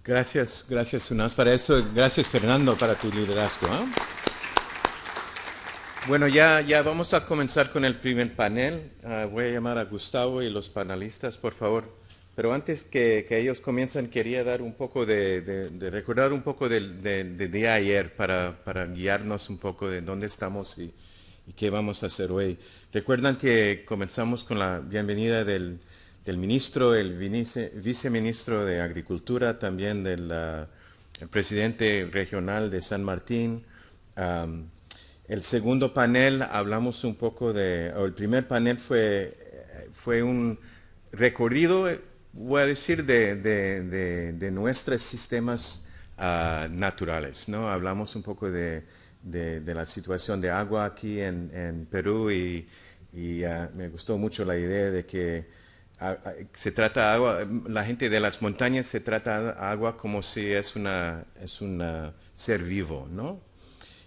Gracias Sunas para eso. Gracias Fernando para tu liderazgo. Bueno, ya vamos a comenzar con el primer panel. Voy a llamar a Gustavo y los panelistas, por favor. Pero antes que ellos comiencen, quería dar un poco de recordar un poco del día ayer para guiarnos un poco de dónde estamos y qué vamos a hacer hoy. Recuerdan que comenzamos con la bienvenida del ministro, el viceministro de Agricultura, también del el presidente regional de San Martín. El segundo panel hablamos un poco o el primer panel fue un recorrido, voy a decir, de nuestros sistemas naturales, ¿no? Hablamos un poco de la situación de agua aquí en Perú y me gustó mucho la idea de que se trata agua, la gente de las montañas se trata agua como si es un ser vivo, ¿no?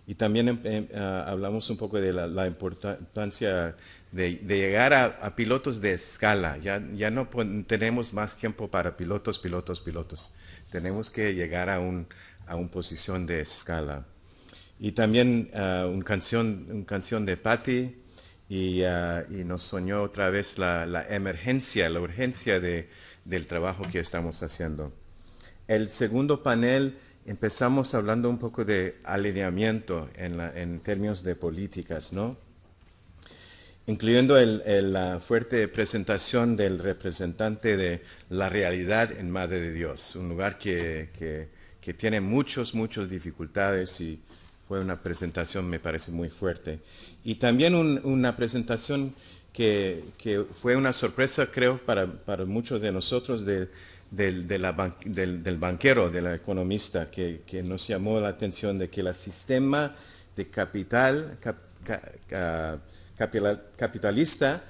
Y también hablamos un poco de la importancia de llegar a pilotos de escala. Ya no tenemos más tiempo para pilotos. Tenemos que llegar a una posición de escala. Y también una canción de Patti y nos soñó otra vez la urgencia del trabajo que estamos haciendo. El segundo panel empezamos hablando un poco de alineamiento en términos de políticas, ¿no? Incluyendo la fuerte presentación del representante de la realidad en Madre de Dios, un lugar que tiene muchas dificultades y fue una presentación, me parece, muy fuerte. Y también una presentación que fue una sorpresa, creo, para muchos de nosotros del banquero, del economista, que nos llamó la atención de que el sistema de capitalista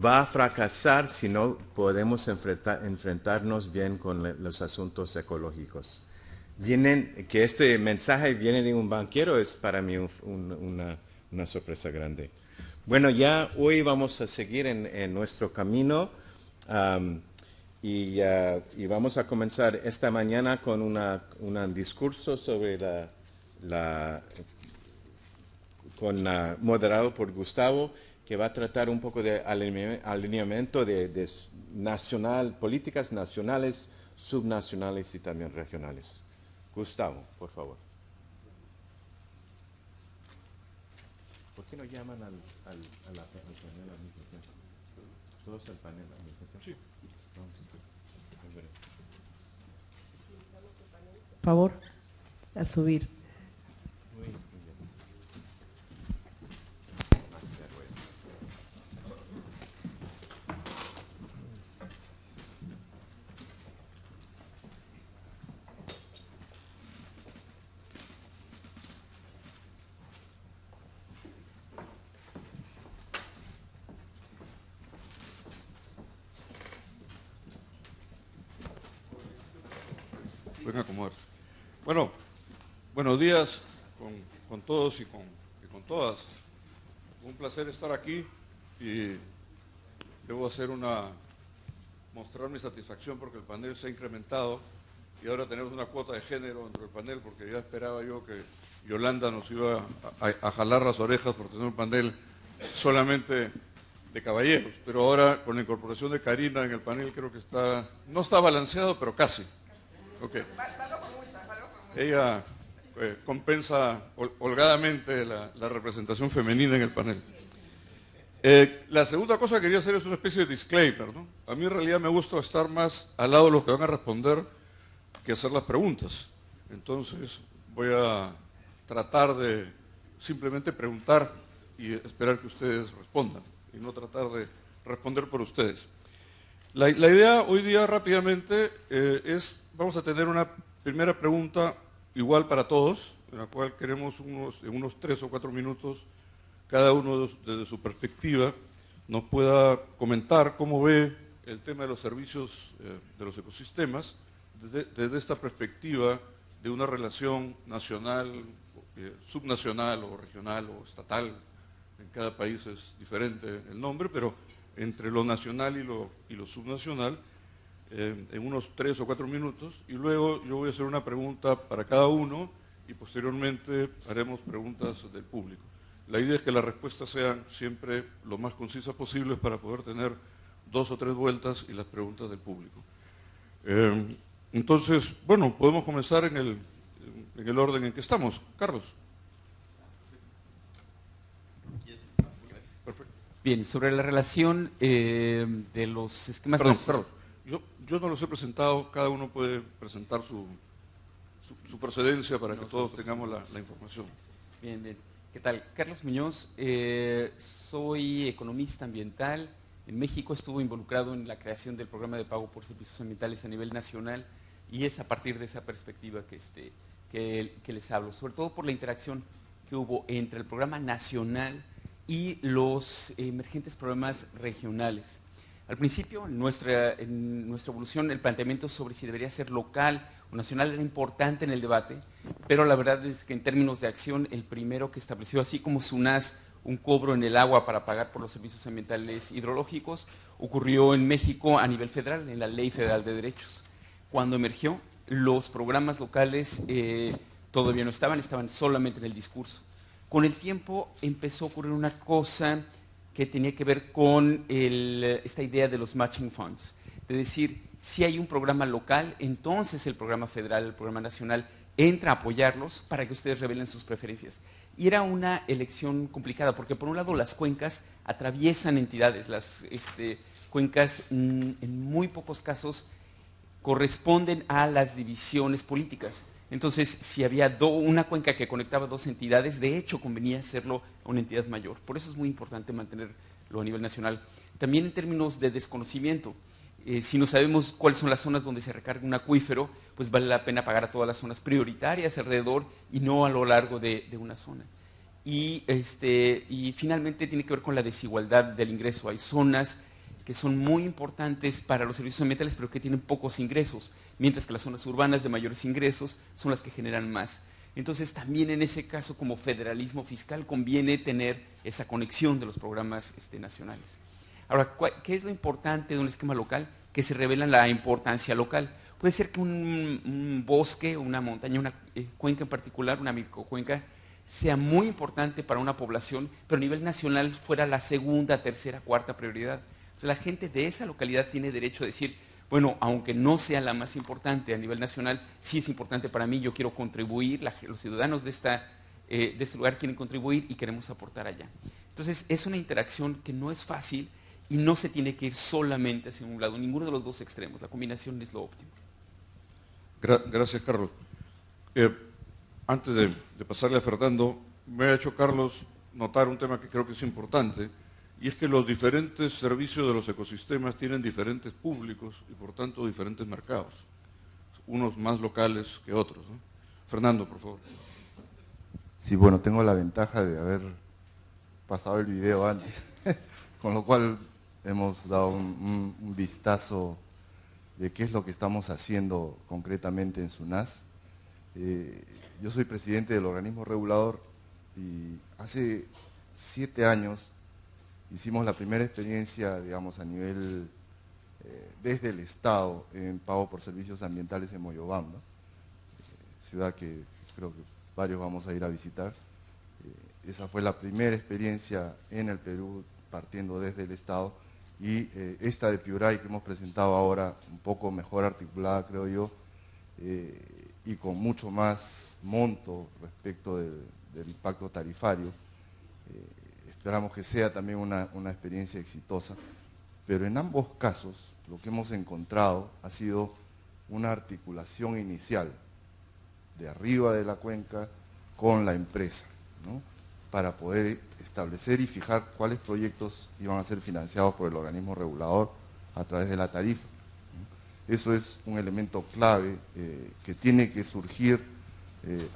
va a fracasar si no podemos enfrentarnos bien con los asuntos ecológicos. Que este mensaje viene de un banquero es para mí una sorpresa grande. Bueno, ya hoy vamos a seguir en nuestro camino. Y vamos a comenzar esta mañana con un discurso sobre moderado por Gustavo, que va a tratar un poco de alineamiento de políticas nacionales, subnacionales y también regionales. Gustavo, por favor. ¿Por qué no llaman al panel al mismo tiempo? Todos al panel al mismo tiempo. Sí. Por favor, a subir. Pueden acomodarse. Bueno, buenos días con todos y con todas. Un placer estar aquí y debo mostrar mi satisfacción porque el panel se ha incrementado y ahora tenemos una cuota de género dentro del panel, porque ya esperaba yo que Yolanda nos iba a jalar las orejas por tener un panel solamente de caballeros, pero ahora con la incorporación de Karina en el panel creo que no está balanceado, pero casi. Okay. Ella compensa holgadamente la representación femenina en el panel. La segunda cosa que quería hacer es una especie de disclaimer, ¿no? A mí en realidad me gusta estar más al lado de los que van a responder que hacer las preguntas. Entonces voy a tratar de simplemente preguntar y esperar que ustedes respondan y no tratar de responder por ustedes. La idea hoy día rápidamente vamos a tener una primera pregunta igual para todos, en la cual queremos en unos 3 o 4 minutos cada uno desde su perspectiva nos pueda comentar cómo ve el tema de los servicios de los ecosistemas desde esta perspectiva de una relación nacional, subnacional o regional o estatal. En cada país es diferente el nombre, pero entre lo nacional y lo subnacional, en unos 3 o 4 minutos, y luego yo voy a hacer una pregunta para cada uno y posteriormente haremos preguntas del público. La idea es que las respuestas sean siempre lo más concisas posibles para poder tener 2 o 3 vueltas y las preguntas del público. Entonces, bueno, podemos comenzar en el orden en que estamos. Carlos. Perfecto. Bien, sobre la relación de los esquemas... Perdón. Yo no los he presentado, cada uno puede presentar su procedencia para que todos tengamos la información. Bien, bien. ¿Qué tal? Carlos Muñoz, soy economista ambiental. En México estuve involucrado en la creación del programa de pago por servicios ambientales a nivel nacional y es a partir de esa perspectiva que les hablo, sobre todo por la interacción que hubo entre el programa nacional y los emergentes programas regionales. Al principio, en nuestra evolución, el planteamiento sobre si debería ser local o nacional era importante en el debate, pero la verdad es que en términos de acción, el primero que estableció, así como SUNAS, un cobro en el agua para pagar por los servicios ambientales hidrológicos, ocurrió en México a nivel federal, en la Ley Federal de Derechos. Cuando emergió, los programas locales todavía no estaban solamente en el discurso. Con el tiempo empezó a ocurrir una cosa que tenía que ver con esta idea de los matching funds, de decir, si hay un programa local, entonces el programa federal, el programa nacional, entra a apoyarlos para que ustedes revelen sus preferencias. Y era una elección complicada, porque por un lado las cuencas atraviesan entidades, las cuencas en muy pocos casos corresponden a las divisiones políticas. Entonces, si había una cuenca que conectaba 2 entidades, de hecho convenía hacerlo a una entidad mayor. Por eso es muy importante mantenerlo a nivel nacional. También en términos de desconocimiento, si no sabemos cuáles son las zonas donde se recarga un acuífero, pues vale la pena pagar a todas las zonas prioritarias alrededor y no a lo largo de una zona. Y finalmente tiene que ver con la desigualdad del ingreso. Hay zonas que son muy importantes para los servicios ambientales, pero que tienen pocos ingresos, mientras que las zonas urbanas de mayores ingresos son las que generan más. Entonces, también en ese caso, como federalismo fiscal, conviene tener esa conexión de los programas nacionales. Ahora, ¿qué es lo importante de un esquema local? Que se revela la importancia local. Puede ser que un bosque, una montaña, una cuenca en particular, una microcuenca, sea muy importante para una población, pero a nivel nacional fuera la segunda, tercera, cuarta prioridad. O sea, la gente de esa localidad tiene derecho a decir, bueno, aunque no sea la más importante a nivel nacional, sí es importante para mí, yo quiero contribuir, los ciudadanos de este lugar quieren contribuir y queremos aportar allá. Entonces, es una interacción que no es fácil y no se tiene que ir solamente hacia un lado, ninguno de los dos extremos, la combinación es lo óptimo. Gracias, Carlos. Antes de pasarle a Fernando, me ha hecho Carlos notar un tema que creo que es importante, y es que los diferentes servicios de los ecosistemas tienen diferentes públicos y por tanto diferentes mercados, unos más locales que otros, ¿no? Fernando, por favor. Sí, bueno, tengo la ventaja de haber pasado el video antes, con lo cual hemos dado un vistazo de qué es lo que estamos haciendo concretamente en SUNAS. Yo soy presidente del organismo regulador y hace 7 años hicimos la primera experiencia, digamos, a nivel desde el Estado en pago por servicios ambientales en Moyobamba, ciudad que creo que varios vamos a ir a visitar. Esa fue la primera experiencia en el Perú partiendo desde el Estado, y esta de Piuray que hemos presentado ahora, un poco mejor articulada, creo yo, y con mucho más monto respecto del impacto tarifario. Esperamos que sea también una experiencia exitosa, pero en ambos casos lo que hemos encontrado ha sido una articulación inicial de arriba de la cuenca con la empresa, ¿no?, para poder establecer y fijar cuáles proyectos iban a ser financiados por el organismo regulador a través de la tarifa. Eso es un elemento clave que tiene que surgir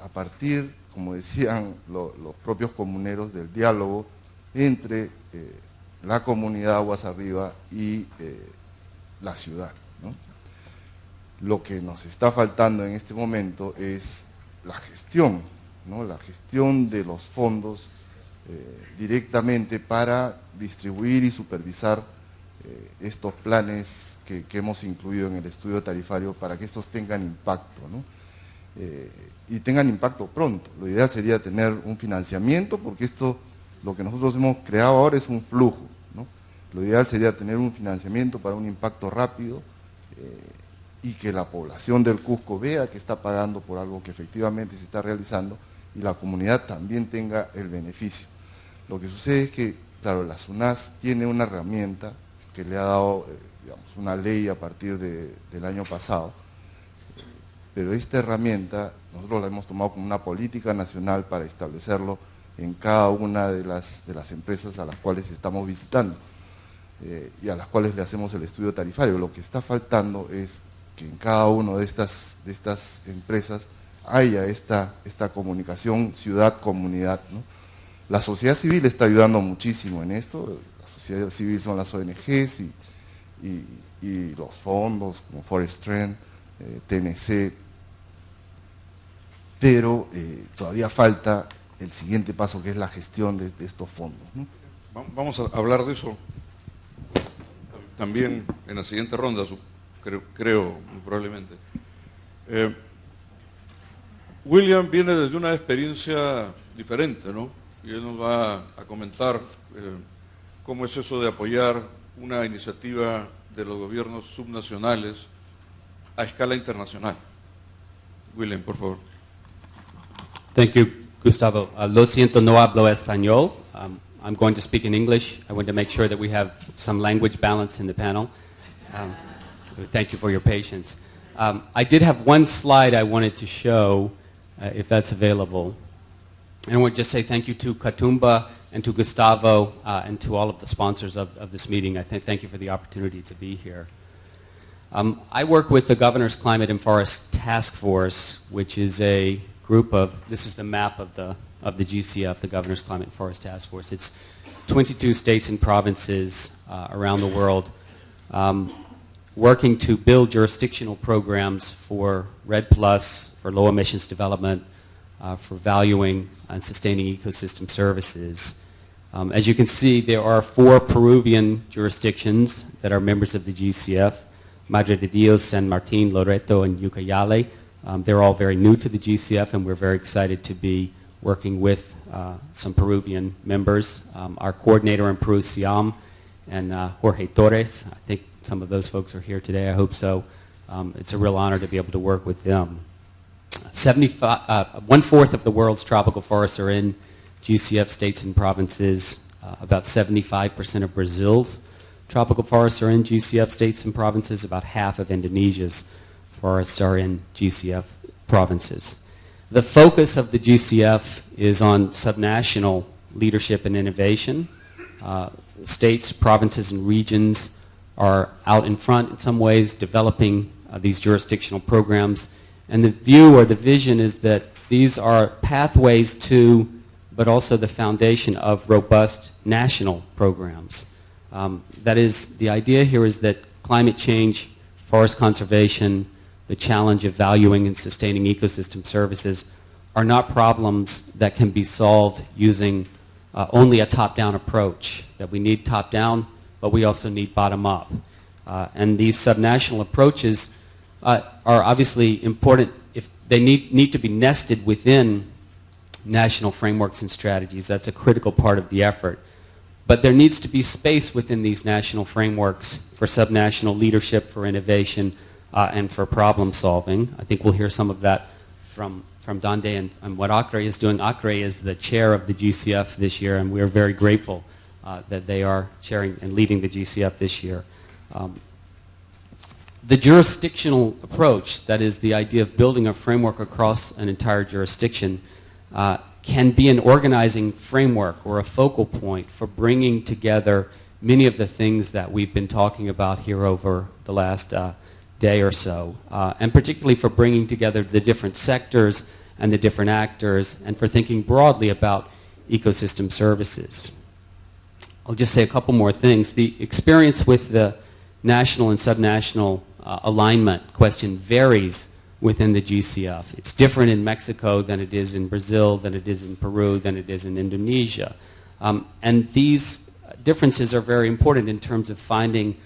a partir, como decían los propios comuneros, del diálogo entre la comunidad aguas arriba y la ciudad, ¿no? Lo que nos está faltando en este momento es la gestión, ¿no?, la gestión de los fondos directamente para distribuir y supervisar estos planes que hemos incluido en el estudio tarifario para que estos tengan impacto, ¿no? Y tengan impacto pronto. Lo ideal sería tener un financiamiento, porque esto, lo que nosotros hemos creado ahora es un flujo, ¿no? Lo ideal sería tener un financiamiento para un impacto rápido y que la población del Cusco vea que está pagando por algo que efectivamente se está realizando y la comunidad también tenga el beneficio. Lo que sucede es que, claro, la SUNAS tiene una herramienta que le ha dado, digamos, una ley a partir del año pasado, pero esta herramienta nosotros la hemos tomado como una política nacional para establecerlo en cada una de las empresas a las cuales estamos visitando y a las cuales le hacemos el estudio tarifario. Lo que está faltando es que en cada una de estas empresas haya esta comunicación ciudad-comunidad, ¿no? La sociedad civil está ayudando muchísimo en esto. La sociedad civil son las ONGs y los fondos como Forest Trend, TNC, pero todavía falta el siguiente paso, que es la gestión de estos fondos, ¿no? Vamos a hablar de eso también en la siguiente ronda, creo muy probablemente. William viene desde una experiencia diferente, ¿no? Y él nos va a comentar cómo es eso de apoyar una iniciativa de los gobiernos subnacionales a escala internacional. William, por favor. Thank you, Gustavo. Lo siento, no hablo español. I'm going to speak in English. I want to make sure that we have some language balance in the panel. Thank you for your patience. I did have one slide I wanted to show, if that's available. And I want to just say thank you to Katumba and to Gustavo and to all of the sponsors of this meeting. I thank you for the opportunity to be here. I work with the Governor's Climate and Forest Task Force, which is a group of, this is the map of the GCF, the Governor's Climate and Forest Task Force. It's 22 states and provinces around the world working to build jurisdictional programs for REDD+, for low emissions development, for valuing and sustaining ecosystem services. As you can see, there are 4 Peruvian jurisdictions that are members of the GCF: Madre de Dios, San Martin, Loreto, and Ucayali. They're all very new to the GCF, and we're very excited to be working with some Peruvian members. Our coordinator in Peru, Siam, and Jorge Torres. I think some of those folks are here today. I hope so. It's a real honor to be able to work with them. 1/4 of the world's tropical forests are in GCF states and provinces. About 75% of Brazil's tropical forests are in GCF states and provinces. About half of Indonesia's forests are in GCF provinces. The focus of the GCF is on subnational leadership and innovation. States, provinces, and regions are out in front in some ways developing these jurisdictional programs. And the view or the vision is that these are pathways to, but also the foundation of robust national programs. That is, the idea here is that climate change, forest conservation, the challenge of valuing and sustaining ecosystem services are not problems that can be solved using only a top-down approach, that we need top-down, but we also need bottom-up. And these subnational approaches are obviously important if they need to be nested within national frameworks and strategies. That's a critical part of the effort. But there needs to be space within these national frameworks for subnational leadership, for innovation, and for problem solving. I think we'll hear some of that from Dande and what ACRE is doing. ACRE is the chair of the GCF this year, and we are very grateful that they are chairing and leading the GCF this year. The jurisdictional approach, that is the idea of building a framework across an entire jurisdiction, can be an organizing framework or a focal point for bringing together many of the things that we've been talking about here over the last day or so, and particularly for bringing together the different sectors and the different actors, and for thinking broadly about ecosystem services. I'll just say a couple more things. The experience with the national and subnational alignment question varies within the GCF. It's different in Mexico than it is in Brazil, than it is in Peru, than it is in Indonesia. And these differences are very important in terms of finding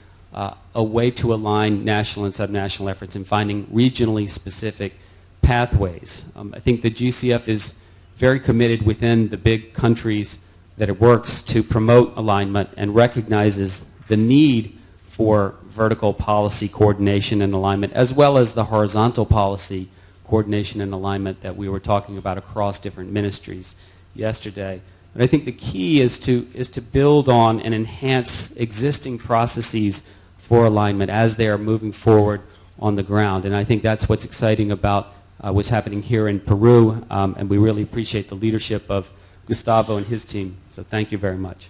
a way to align national and subnational efforts and finding regionally specific pathways. I think the GCF is very committed within the big countries that it works to promote alignment and recognizes the need for vertical policy coordination and alignment, as well as the horizontal policy coordination and alignment that we were talking about across different ministries yesterday. But I think the key is to build on and enhance existing processes for alignment as they are moving forward on the ground. And I think that's what's exciting about what's happening here in Peru, and we really appreciate the leadership of Gustavo and his team. So thank you very much.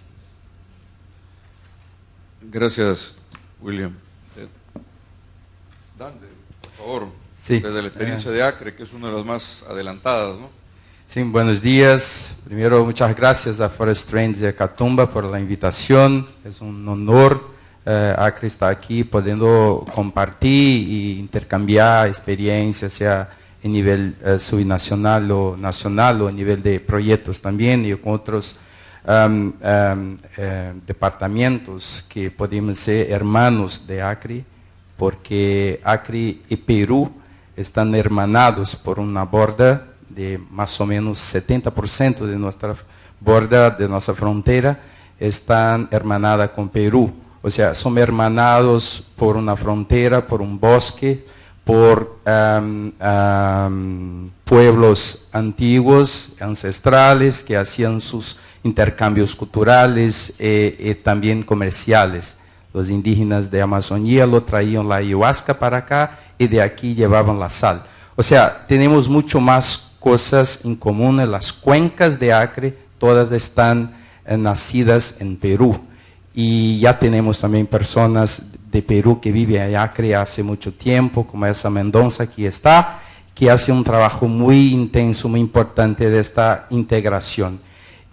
Gracias, William. Dande, por favor, sí, desde la experiencia de Acre, que es una de las más adelantadas, ¿no? Sí, buenos días. Primero, muchas gracias a Forest Trends de Catumba por la invitación. Es un honor Acre está aquí pudiendo compartir e intercambiar experiencias, sea en nivel subnacional o nacional o a nivel de proyectos también y con otros departamentos que podemos ser hermanos de Acre, porque Acre y Perú están hermanados por una borda de más o menos 70% de nuestra borda, de nuestra frontera, están hermanadas con Perú. O sea, son hermanados por una frontera, por un bosque, por pueblos antiguos, ancestrales, que hacían sus intercambios culturales y también comerciales. Los indígenas de Amazonía lo traían la ayahuasca para acá y de aquí llevaban la sal. O sea, tenemos mucho más cosas en común. Las cuencas de Acre, todas están nacidas en Perú. Y ya tenemos también personas de Perú que viven en Acre hace mucho tiempo, como esa Mendoza aquí está, que hace un trabajo muy intenso, muy importante de esta integración.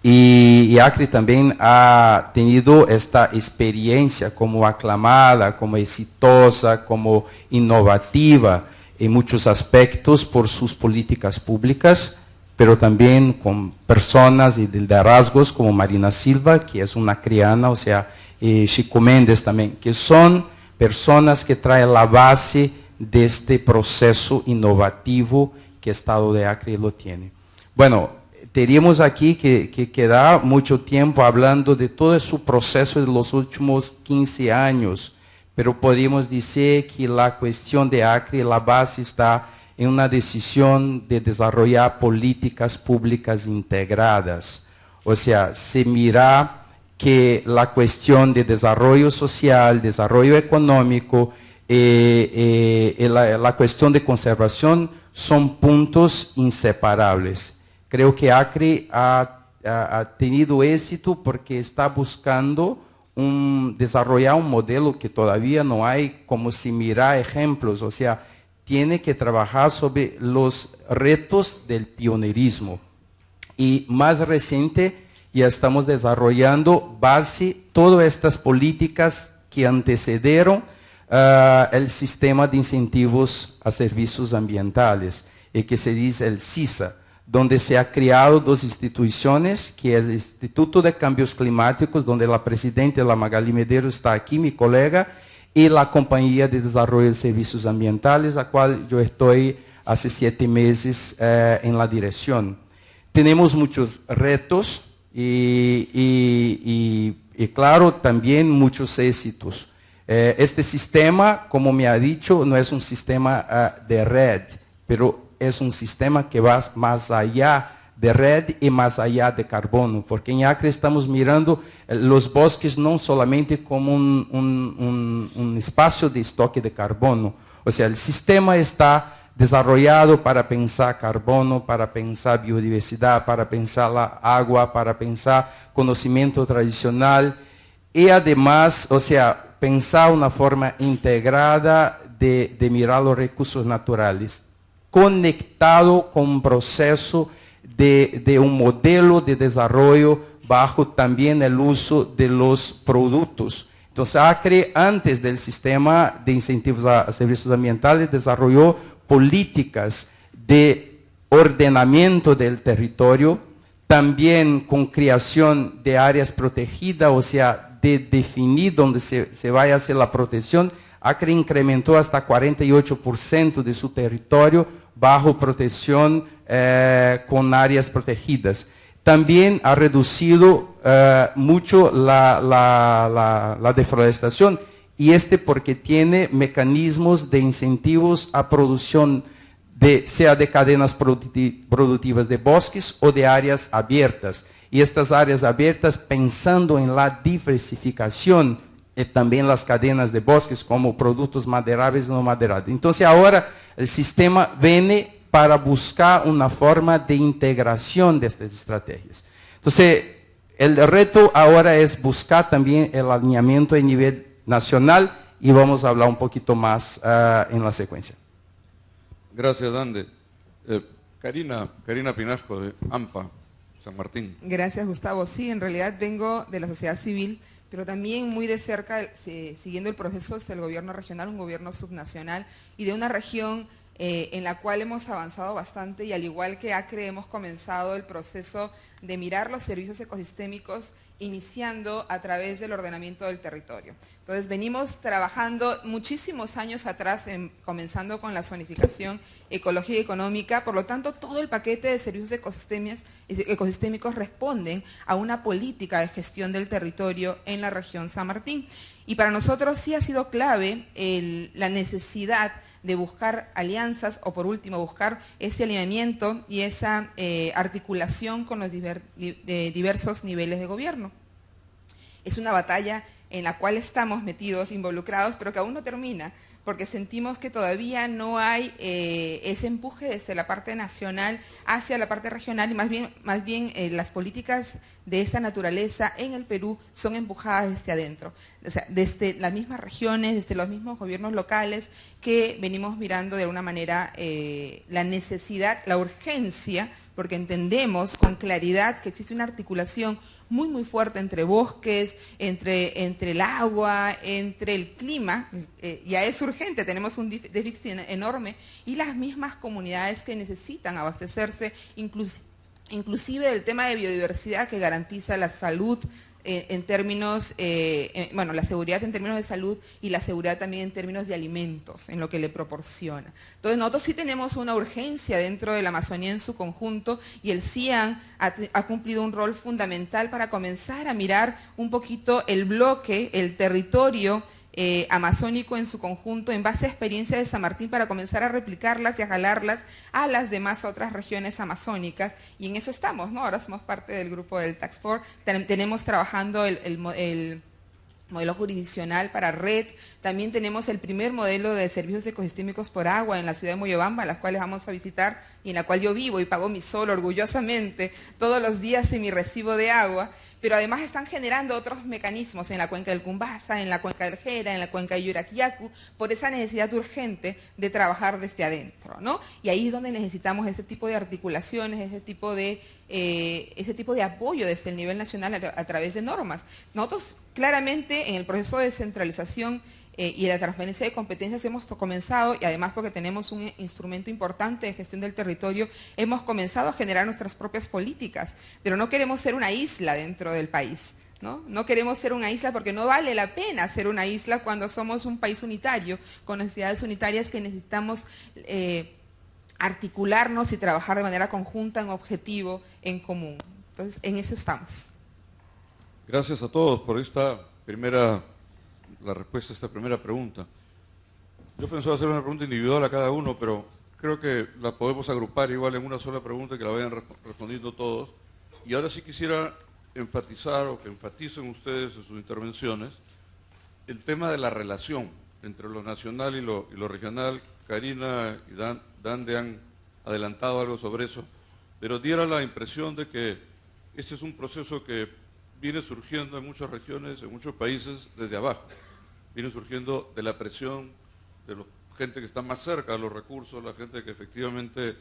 Y Acre también ha tenido esta experiencia como aclamada, como exitosa, como innovativa en muchos aspectos por sus políticas públicas, pero también con personas y liderazgos como Marina Silva, que es una acreana, o sea, Chico Méndez también, que son personas que traen la base de este proceso innovativo que el Estado de Acre lo tiene. Bueno, teníamos aquí que quedar mucho tiempo hablando de todo su proceso de los últimos 15 años, pero podemos decir que la cuestión de Acre, la base está en una decisión de desarrollar políticas públicas integradas. O sea, se mira que la cuestión de desarrollo social, desarrollo económico, la cuestión de conservación son puntos inseparables. Creo que Acre ha tenido éxito porque está buscando desarrollar un modelo que todavía no hay, como si mirar ejemplos, o sea, tiene que trabajar sobre los retos del pionerismo. Y más reciente, ya estamos desarrollando base todas estas políticas que antecedieron el sistema de incentivos a servicios ambientales, que se dice el CISA, donde se ha creado dos instituciones, que es el Instituto de Cambios Climáticos, donde la presidenta, la Magali Medeiros, está aquí, mi colega, y la Compañía de Desarrollo de Servicios Ambientales, a cual yo estoy hace 7 meses en la dirección. Tenemos muchos retos y claro, también muchos éxitos. Este sistema, como me ha dicho, no es un sistema de red, pero es un sistema que va más allá de red y más allá de carbono, porque en Acre estamos mirando los bosques no solamente como un espacio de estoque de carbono, o sea, el sistema está desarrollado para pensar carbono, para pensar biodiversidad, para pensar la agua, para pensar conocimiento tradicional y además, o sea, pensar una forma integrada de mirar los recursos naturales, conectado con un proceso de un modelo de desarrollo bajo también el uso de los productos. Entonces, Acre, antes del sistema de incentivos a servicios ambientales, desarrolló políticas de ordenamiento del territorio, también con creación de áreas protegidas, o sea, de definir dónde se va a hacer la protección, Acre incrementó hasta 48% de su territorio bajo protección con áreas protegidas. También ha reducido mucho la deforestación, y porque tiene mecanismos de incentivos a producción, sea de cadenas productivas de bosques o de áreas abiertas. Y estas áreas abiertas, pensando en la diversificación, también las cadenas de bosques como productos maderables y no maderables. Entonces ahora el sistema viene para buscar una forma de integración de estas estrategias. Entonces el reto ahora es buscar también el alineamiento a nivel nacional, y vamos a hablar un poquito más en la secuencia. Gracias, Dande. Karina Pinasco, de AMPA, San Martín. Gracias, Gustavo. Sí, en realidad vengo de la sociedad civil, pero también muy de cerca, siguiendo el proceso del gobierno regional, un gobierno subnacional, y de una región en la cual hemos avanzado bastante, y al igual que Acre hemos comenzado el proceso de mirar los servicios ecosistémicos iniciando a través del ordenamiento del territorio. Entonces venimos trabajando muchísimos años atrás, comenzando con la zonificación ecológica y económica, por lo tanto todo el paquete de servicios ecosistémicos responden a una política de gestión del territorio en la región San Martín. Y para nosotros sí ha sido clave la necesidad de buscar alianzas, o por último buscar ese alineamiento y esa articulación con los diversos niveles de gobierno. Es una batalla en la cual estamos metidos, involucrados, pero que aún no termina, porque sentimos que todavía no hay ese empuje desde la parte nacional hacia la parte regional, y más bien las políticas de esta naturaleza en el Perú son empujadas desde adentro, o sea, desde las mismas regiones, desde los mismos gobiernos locales, que venimos mirando de alguna manera la necesidad, la urgencia, porque entendemos con claridad que existe una articulación muy fuerte entre bosques, entre el agua, entre el clima, ya es urgente, tenemos un déficit enorme, y las mismas comunidades que necesitan abastecerse, inclusive del tema de biodiversidad que garantiza la salud, en términos, bueno, la seguridad en términos de salud, y la seguridad también en términos de alimentos, en lo que le proporciona. Entonces nosotros sí tenemos una urgencia dentro de la Amazonía en su conjunto, y el CIAN ha cumplido un rol fundamental para comenzar a mirar un poquito el bloque, el territorio amazónico en su conjunto, en base a experiencias de San Martín, para comenzar a replicarlas y a jalarlas a las demás otras regiones amazónicas, y en eso estamos, ¿no? Ahora somos parte del grupo del Task Force, tenemos trabajando el modelo jurisdiccional para red, también tenemos el primer modelo de servicios ecosistémicos por agua en la ciudad de Moyobamba, las cuales vamos a visitar, y en la cual yo vivo y pago mi sol orgullosamente todos los días en mi recibo de agua. Pero además están generando otros mecanismos en la cuenca del Cumbasa, en la cuenca del Jera, en la cuenca de Yuraquiyacu, por esa necesidad urgente de trabajar desde adentro, ¿no? Y ahí es donde necesitamos ese tipo de articulaciones, ese tipo de apoyo desde el nivel nacional a través de normas. Nosotros claramente en el proceso de descentralización y la transferencia de competencias hemos comenzado, y además porque tenemos un instrumento importante de gestión del territorio, hemos comenzado a generar nuestras propias políticas, pero no queremos ser una isla dentro del país, ¿no? No queremos ser una isla, porque no vale la pena ser una isla cuando somos un país unitario, con necesidades unitarias que necesitamos articularnos y trabajar de manera conjunta en objetivo en común. Entonces, en eso estamos. Gracias a todos por la respuesta a esta primera pregunta. Yo pensaba hacer una pregunta individual a cada uno, pero creo que la podemos agrupar igual en una sola pregunta, que la vayan respondiendo todos. Y ahora sí quisiera enfatizar, o que enfaticen ustedes en sus intervenciones, el tema de la relación entre lo nacional y lo regional. Karina y Dande han adelantado algo sobre eso, pero diera la impresión de que este es un proceso que viene surgiendo en muchas regiones, en muchos países, desde abajo. Viene surgiendo de la presión de la gente que está más cerca de los recursos, la gente que efectivamente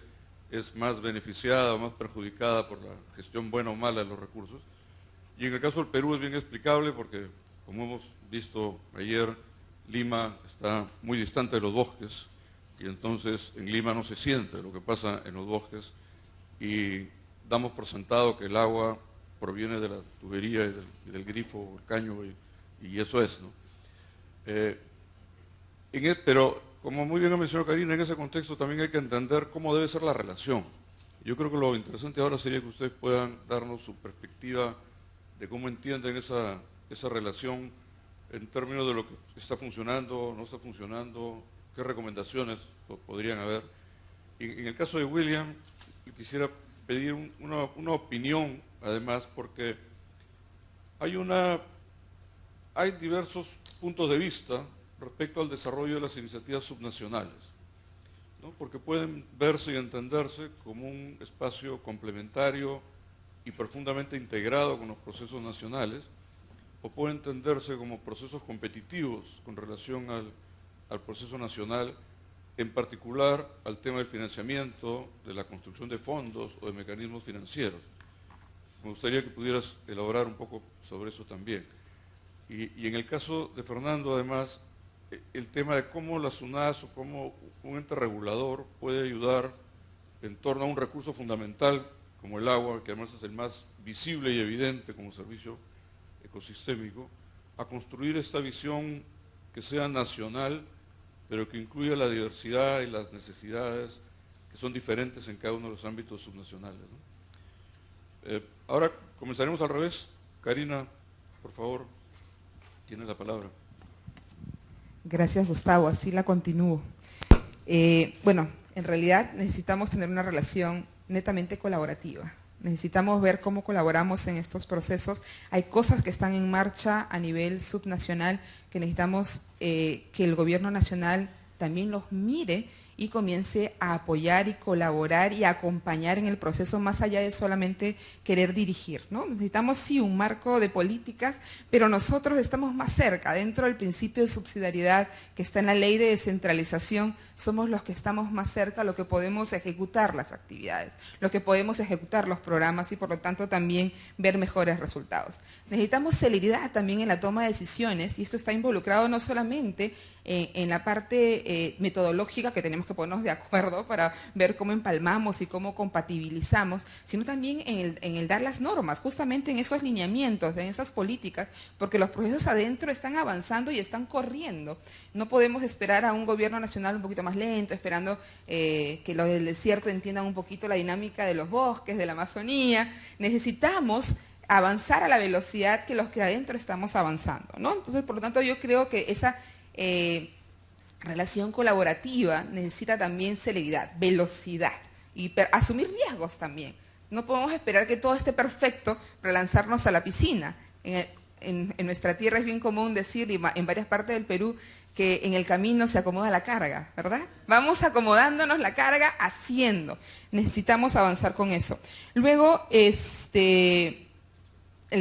es más beneficiada o más perjudicada por la gestión buena o mala de los recursos. Y en el caso del Perú es bien explicable porque, como hemos visto ayer, Lima está muy distante de los bosques, y entonces en Lima no se siente lo que pasa en los bosques, y damos por sentado que el agua proviene de la tubería y del grifo o el caño, y y eso es, ¿no? Pero, como muy bien ha mencionado Karina, en ese contexto también hay que entender cómo debe ser la relación. Yo creo que lo interesante ahora sería que ustedes puedan darnos su perspectiva de cómo entienden esa relación en términos de lo que está funcionando, no está funcionando, qué recomendaciones podrían haber. En el caso de William, quisiera pedir una opinión, además, porque hay diversos puntos de vista respecto al desarrollo de las iniciativas subnacionales, ¿no? Porque pueden verse y entenderse como un espacio complementario y profundamente integrado con los procesos nacionales, o puede entenderse como procesos competitivos con relación al proceso nacional, en particular al tema del financiamiento, de la construcción de fondos o de mecanismos financieros. Me gustaría que pudieras elaborar un poco sobre eso también. Y en el caso de Fernando, además, el tema de cómo la SUNAS o cómo un ente regulador puede ayudar en torno a un recurso fundamental como el agua, que además es el más visible y evidente como servicio ecosistémico, a construir esta visión que sea nacional, pero que incluya la diversidad y las necesidades que son diferentes en cada uno de los ámbitos subnacionales, ¿no? Ahora comenzaremos al revés. Karina, por favor, tiene la palabra. Gracias, Gustavo. Así la continúo. Bueno, en realidad necesitamos tener una relación netamente colaborativa. Necesitamos ver cómo colaboramos en estos procesos. Hay cosas que están en marcha a nivel subnacional que necesitamos que el gobierno nacional también los mire y comience a apoyar y colaborar y acompañar en el proceso más allá de solamente querer dirigir, ¿no? Necesitamos sí un marco de políticas, pero nosotros estamos más cerca, dentro del principio de subsidiariedad que está en la ley de descentralización, somos los que estamos más cerca, los que podemos ejecutar las actividades, los que podemos ejecutar los programas y por lo tanto también ver mejores resultados. Necesitamos celeridad también en la toma de decisiones y esto está involucrado no solamente en la parte metodológica, que tenemos que ponernos de acuerdo para ver cómo empalmamos y cómo compatibilizamos, sino también en el dar las normas, justamente en esos lineamientos, en esas políticas, porque los procesos adentro están avanzando y están corriendo. No podemos esperar a un gobierno nacional un poquito más lento, esperando que los del desierto entiendan un poquito la dinámica de los bosques, de la Amazonía. Necesitamos avanzar a la velocidad que los que adentro estamos avanzando, ¿no? Entonces, por lo tanto, yo creo que esa relación colaborativa necesita también celeridad, velocidad y asumir riesgos también. No podemos esperar que todo esté perfecto para lanzarnos a la piscina. En nuestra tierra es bien común decir, y en varias partes del Perú, que en el camino se acomoda la carga, ¿verdad? Vamos acomodándonos la carga haciendo. Necesitamos avanzar con eso. Luego, el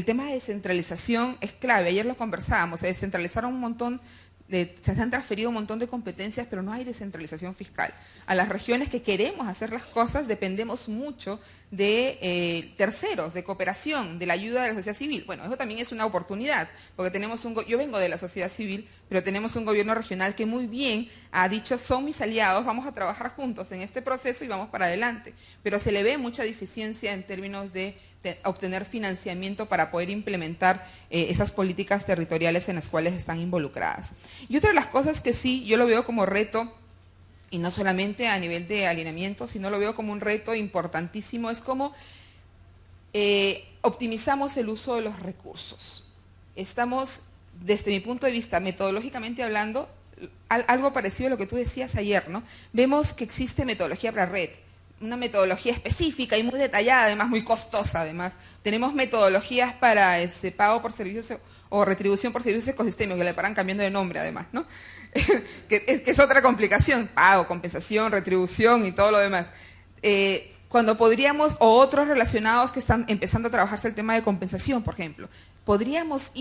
tema de descentralización es clave. Ayer lo conversábamos, se descentralizaron un montón se han transferido un montón de competencias, pero no hay descentralización fiscal. A las regiones que queremos hacer las cosas dependemos mucho de terceros, de cooperación, de la ayuda de la sociedad civil. Bueno, eso también es una oportunidad, porque yo vengo de la sociedad civil, pero tenemos un gobierno regional que muy bien ha dicho, son mis aliados, vamos a trabajar juntos en este proceso y vamos para adelante. Pero se le ve mucha deficiencia en términos de obtener financiamiento para poder implementar esas políticas territoriales en las cuales están involucradas. Y otra de las cosas que sí, yo lo veo como reto, y no solamente a nivel de alineamiento, sino lo veo como un reto importantísimo, es cómo optimizamos el uso de los recursos. Estamos, desde mi punto de vista, metodológicamente hablando, algo parecido a lo que tú decías ayer, ¿no? Vemos que existe metodología para red, una metodología específica y muy detallada, además muy costosa además. Tenemos metodologías para pago por servicios o retribución por servicios ecosistémicos, que le paran cambiando de nombre además, ¿no? que es otra complicación, pago, compensación, retribución y todo lo demás. Cuando podríamos, o otros relacionados que están empezando a trabajarse el tema de compensación, por ejemplo, podríamos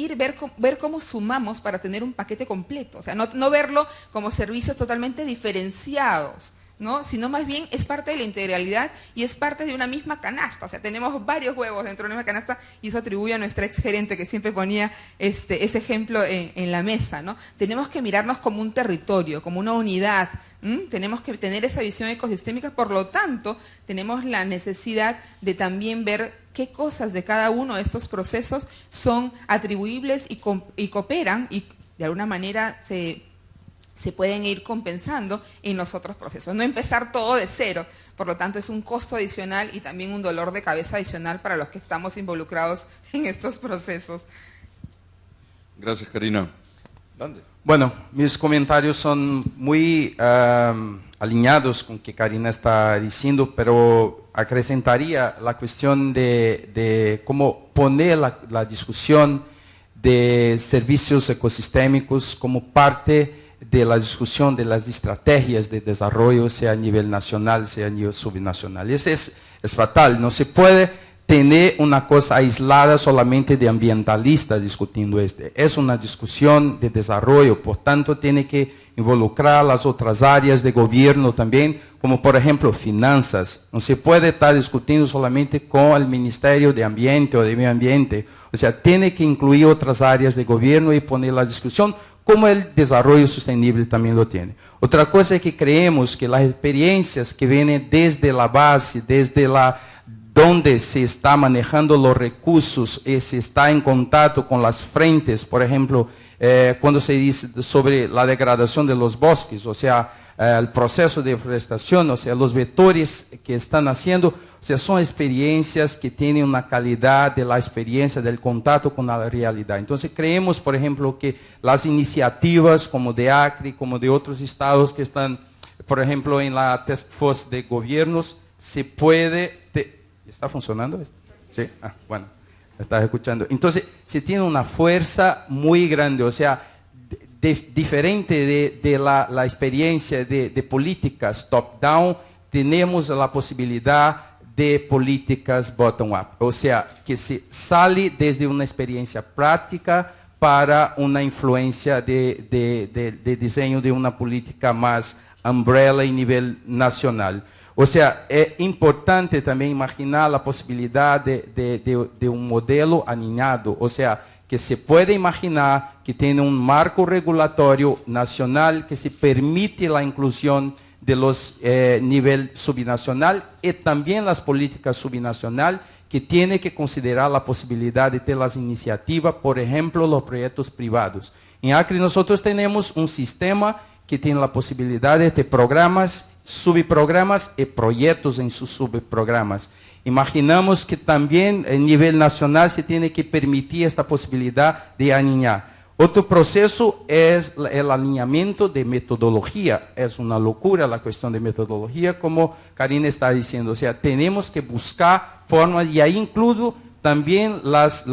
ver cómo sumamos para tener un paquete completo, o sea, no verlo como servicios totalmente diferenciados, ¿no? Sino más bien es parte de la integralidad y es parte de una misma canasta. O sea, tenemos varios huevos dentro de una misma canasta y eso atribuye a nuestra exgerente que siempre ponía ese ejemplo en la mesa, ¿no? Tenemos que mirarnos como un territorio, como una unidad Tenemos que tener esa visión ecosistémica, por lo tanto, tenemos la necesidad de también ver qué cosas de cada uno de estos procesos son atribuibles y cooperan y de alguna manera se pueden ir compensando en los otros procesos. No empezar todo de cero, por lo tanto es un costo adicional y también un dolor de cabeza adicional para los que estamos involucrados en estos procesos. Gracias, Karina. ¿Dónde? Bueno, mis comentarios son muy alineados con lo que Karina está diciendo, pero acrescentaría la cuestión de cómo poner la discusión de servicios ecosistémicos como parte de la discusión de las estrategias de desarrollo, sea a nivel nacional, sea a nivel subnacional. Y eso es fatal, no se puede tener una cosa aislada solamente de ambientalistas discutiendo esto. Es una discusión de desarrollo, por tanto tiene que involucrar las otras áreas de gobierno también, como por ejemplo finanzas. No se puede estar discutiendo solamente con el Ministerio de Ambiente o de Medio Ambiente. O sea, tiene que incluir otras áreas de gobierno y poner la discusión como el desarrollo sostenible también lo tiene. Otra cosa es que creemos que las experiencias que vienen desde la base, desde donde se está manejando los recursos y se está en contacto con las frentes, por ejemplo, cuando se dice sobre la degradación de los bosques, o sea, el proceso de deforestación, o sea, los vectores que están haciendo, o sea, son experiencias que tienen una calidad de la experiencia, del contacto con la realidad. Entonces creemos, por ejemplo, que las iniciativas como de Acre, como de otros estados que están, por ejemplo, en la Task Force de Gobiernos, se puede... ¿Está funcionando esto? Sí. Ah, bueno, estás escuchando. Entonces, se tiene una fuerza muy grande, o sea, diferente de la experiencia de políticas top-down, tenemos la posibilidad de políticas bottom-up, o sea, que se sale desde una experiencia práctica para una influencia de diseño de una política más umbrella en nivel nacional. O sea, es importante también imaginar la posibilidad de un modelo alineado, o sea, que se puede imaginar que tiene un marco regulatorio nacional que se permite la inclusión de los nivel subnacional y también las políticas subnacional que tiene que considerar la posibilidad de tener las iniciativas, por ejemplo, los proyectos privados. En Acre nosotros tenemos un sistema que tiene la posibilidad de programas, subprogramas y proyectos en sus subprogramas. Imaginamos que también a nivel nacional se tiene que permitir esta posibilidad de alinear. Otro proceso es el alineamiento de metodología. Es una locura la cuestión de metodología, como Karina está diciendo. O sea, tenemos que buscar formas, y ahí incluyo también las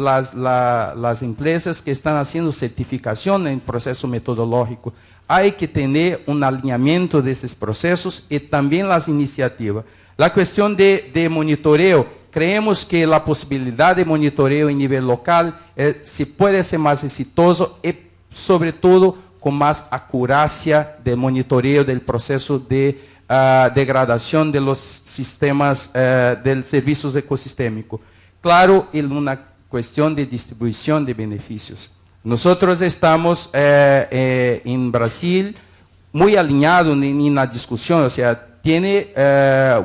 empresas que están haciendo certificación en proceso metodológico. Hay que tener un alineamiento de esos procesos y también las iniciativas. La cuestión de monitoreo, creemos que la posibilidad de monitoreo en nivel local se puede ser más exitoso y sobre todo con más acuracia de monitoreo del proceso de degradación de los sistemas de servicios ecosistémicos. Claro, en una cuestión de distribución de beneficios. Nosotros estamos en Brasil muy alineados en la discusión, o sea, tiene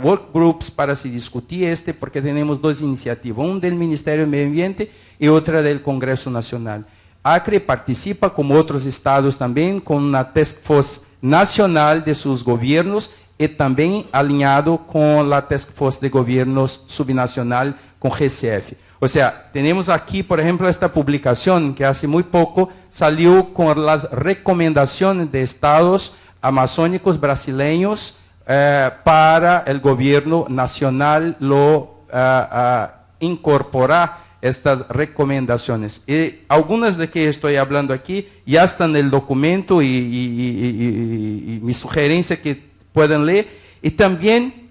work groups para se discutir porque tenemos dos iniciativas, una del Ministerio de Medio Ambiente y otra del Congreso Nacional. Acre participa, como otros estados también, con una task force nacional de sus gobiernos y también alineado con la task force de gobiernos subnacional con GCF. O sea, tenemos aquí, por ejemplo, esta publicación que hace muy poco salió con las recomendaciones de estados amazónicos brasileños para el gobierno nacional incorporar estas recomendaciones. Y algunas de que estoy hablando aquí ya están en el documento y mi sugerencia que puedan leer. Y también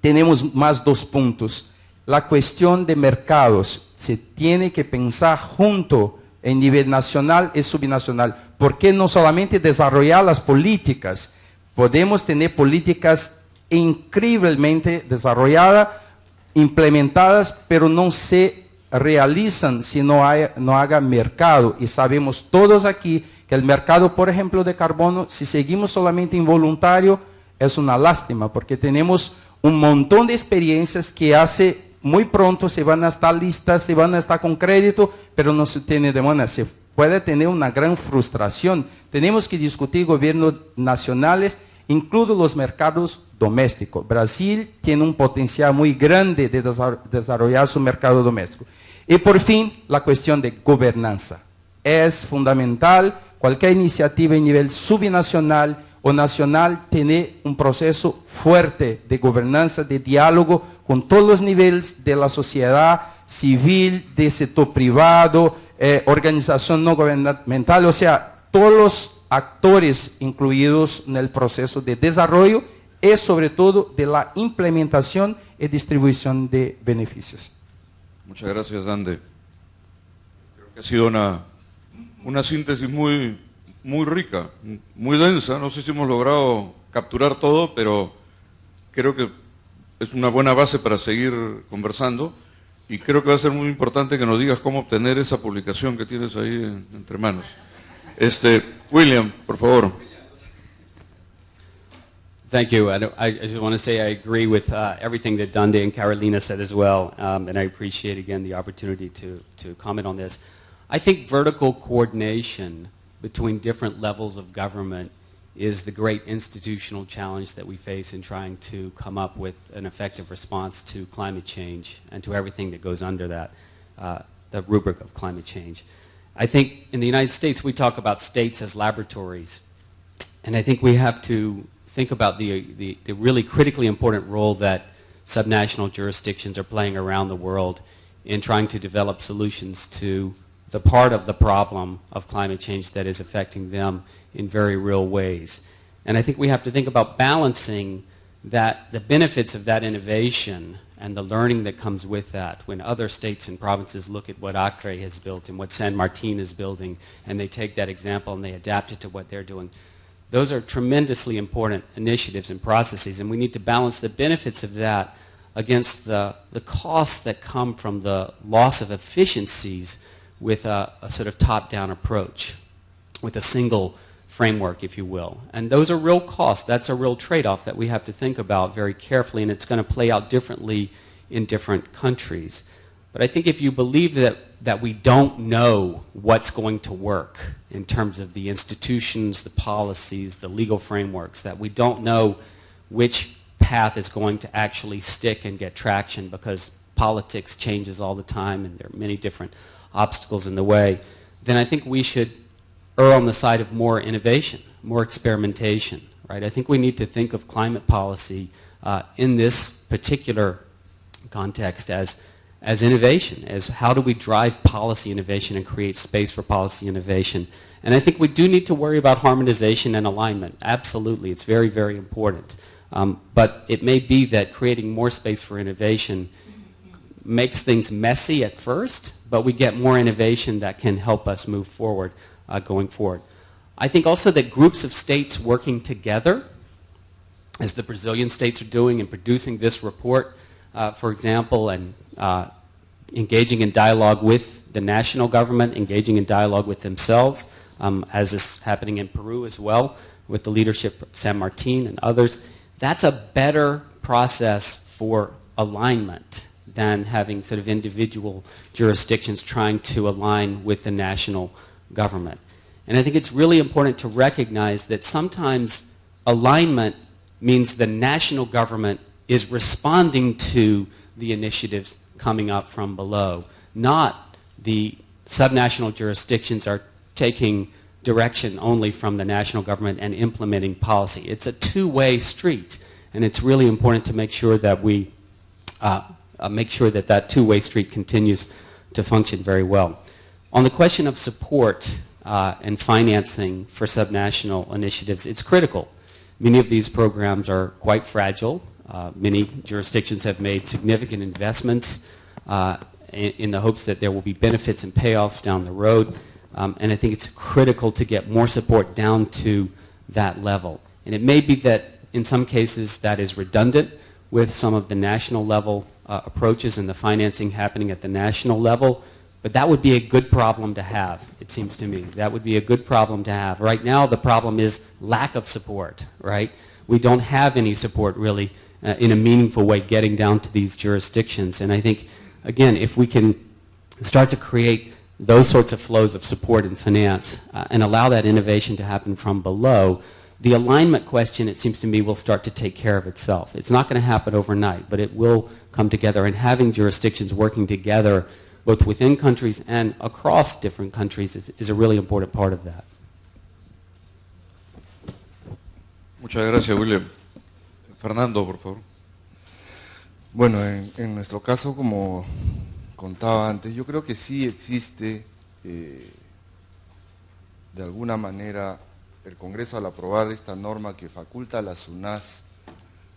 tenemos más dos puntos. La cuestión de mercados se tiene que pensar junto en nivel nacional y subnacional. ¿Por qué no solamente desarrollar las políticas? Podemos tener políticas increíblemente desarrolladas, implementadas, pero no se realizan si no haga mercado. Y sabemos todos aquí que que el mercado, por ejemplo, de carbono, si seguimos solamente involuntario, es una lástima, porque tenemos un montón de experiencias que hace muy pronto se van a estar listas, se van a estar con crédito, pero no se tiene demanda. Se puede tener una gran frustración. Tenemos que discutir gobiernos nacionales, incluso los mercados domésticos. Brasil tiene un potencial muy grande de desarrollar su mercado doméstico. Y por fin, la cuestión de gobernanza. Es fundamental cualquier iniciativa a nivel subnacional o nacional tener un proceso fuerte de gobernanza, de diálogo con todos los niveles de la sociedad civil, del sector privado, organización no gubernamental, o sea, todos los actores incluidos en el proceso de desarrollo y sobre todo de la implementación y distribución de beneficios. Muchas gracias, Ande. Creo que ha sido una síntesis muy rica, muy densa. No sé si hemos logrado capturar todo, pero creo que es una buena base para seguir conversando y creo que va a ser muy importante que nos digas cómo obtener esa publicación que tienes ahí entre manos. William, por favor. Thank you. I just want to say I agree with everything that Dande and Carolina said as well, and I appreciate again the opportunity to comment on this. I think vertical coordination between different levels of government is the great institutional challenge that we face in trying to come up with an effective response to climate change and to everything that goes under that, the rubric of climate change. I think in the United States we talk about states as laboratories, and I think we have to think about the really critically important role that subnational jurisdictions are playing around the world in trying to develop solutions to the part of the problem of climate change that is affecting them in very real ways. And I think we have to think about balancing that, the benefits of that innovation and the learning that comes with that when other states and provinces look at what Acre has built and what San Martin is building, and they take that example and they adapt it to what they're doing. Those are tremendously important initiatives and processes, and we need to balance the benefits of that against the costs that come from the loss of efficiencies with a sort of top-down approach, with a single framework, if you will. And those are real costs. That's a real trade-off that we have to think about very carefully, and it's going to play out differently in different countries. But I think if you believe that we don't know what's going to work in terms of the institutions, the policies, the legal frameworks, that we don't know which path is going to actually stick and get traction because politics changes all the time and there are many different obstacles in the way, then I think we should err on the side of more innovation, more experimentation, right? I think we need to think of climate policy in this particular context as innovation, as how do we drive policy innovation and create space for policy innovation. And I think we do need to worry about harmonization and alignment. Absolutely, it's very, very important. But it may be that creating more space for innovation makes things messy at first, but we get more innovation that can help us move forward going forward. I think also that groups of states working together, as the Brazilian states are doing in producing this report, for example, and engaging in dialogue with the national government, engaging in dialogue with themselves, as is happening in Peru as well, with the leadership of San Martin and others. That's a better process for alignment than having sort of individual jurisdictions trying to align with the national government. And I think it's really important to recognize that sometimes alignment means the national government is responding to the initiatives coming up from below, not the subnational jurisdictions are taking direction only from the national government and implementing policy. It's a two-way street, and it's really important to make sure that we that two-way street continues to function very well. On the question of support and financing for subnational initiatives, it's critical. Many of these programs are quite fragile. Many jurisdictions have made significant investments in the hopes that there will be benefits and payoffs down the road. And I think it's critical to get more support down to that level. And it may be that in some cases that is redundant with some of the national level approaches and the financing happening at the national level, But that would be a good problem to have, it seems to me. That would be a good problem to have. Right now, the problem is lack of support, right? We don't have any support really in a meaningful way getting down to these jurisdictions. And I think, again, if we can start to create those sorts of flows of support and finance and allow that innovation to happen from below, the alignment question, it seems to me, will start to take care of itself. It's not going to happen overnight, but it will come together, and having jurisdictions working together both within countries and across different countries is a really important part of that. Muchas gracias, William. Fernando, por favor. Bueno, en nuestro caso, como contaba antes, yo creo que sí existe, de alguna manera, el Congreso al aprobar esta norma que faculta a la SUNAS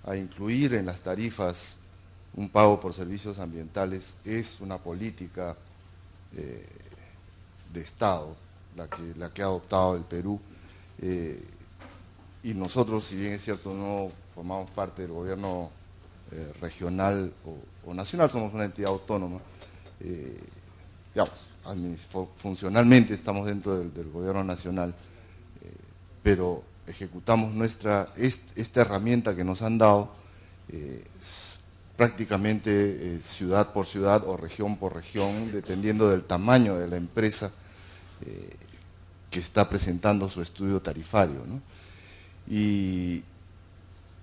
a incluir en las tarifas un pago por servicios ambientales, es una política de Estado, la que ha adoptado el Perú, y nosotros, si bien es cierto, no formamos parte del gobierno regional o nacional, somos una entidad autónoma, digamos, funcionalmente estamos dentro del gobierno nacional, pero ejecutamos esta herramienta que nos han dado prácticamente ciudad por ciudad o región por región, dependiendo del tamaño de la empresa que está presentando su estudio tarifario, ¿no? Y,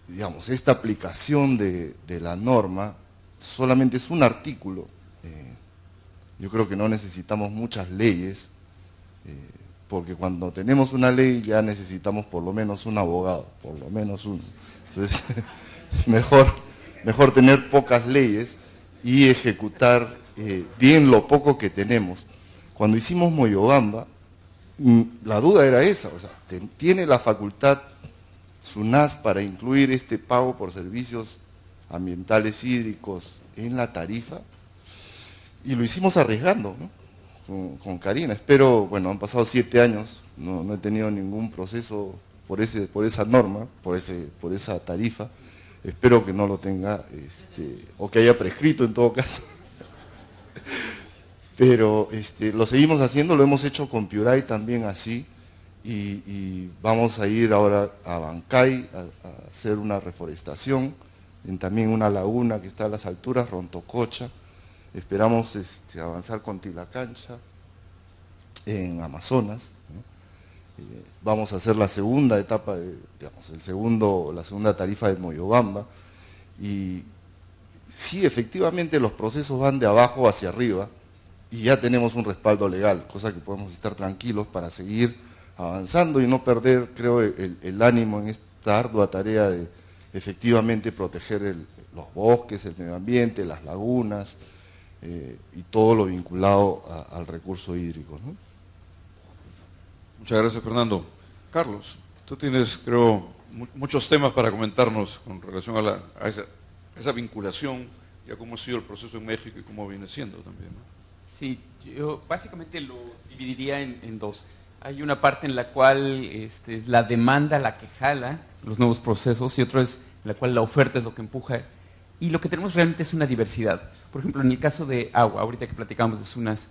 digamos, esta aplicación de la norma solamente es un artículo. Yo creo que no necesitamos muchas leyes, porque cuando tenemos una ley ya necesitamos por lo menos un abogado, por lo menos uno. Entonces, mejor tener pocas leyes y ejecutar bien lo poco que tenemos. Cuando hicimos Moyobamba, la duda era esa, o sea, ¿tiene la facultad SUNAS para incluir este pago por servicios ambientales hídricos en la tarifa? Y lo hicimos arriesgando, ¿no? Con Karina. Espero, bueno, han pasado 7 años, no he tenido ningún proceso por esa norma, por esa tarifa. Espero que no lo tenga, o que haya prescrito en todo caso. Pero lo seguimos haciendo, lo hemos hecho con Piuray también así, y vamos a ir ahora a Bancay a hacer una reforestación, en también una laguna que está a las alturas, Rontococha. Esperamos avanzar con Tilacancha, en Amazonas, ¿no? Vamos a hacer la segunda etapa, la segunda tarifa de Moyobamba, y sí, efectivamente los procesos van de abajo hacia arriba, y ya tenemos un respaldo legal, cosa que podemos estar tranquilos para seguir avanzando y no perder, creo, el ánimo en esta ardua tarea de efectivamente proteger los bosques, el medio ambiente, las lagunas, y todo lo vinculado al recurso hídrico, ¿no? Muchas gracias, Fernando. Carlos, tú tienes, creo, muchos temas para comentarnos con relación a esa vinculación y a cómo ha sido el proceso en México y cómo viene siendo también, ¿no? Sí, yo básicamente lo dividiría en dos. Hay una parte en la cual es la demanda la que jala los nuevos procesos, y otra es en la cual la oferta es lo que empuja. Y lo que tenemos realmente es una diversidad. Por ejemplo, en el caso de agua, ahorita que platicamos de SUNAS,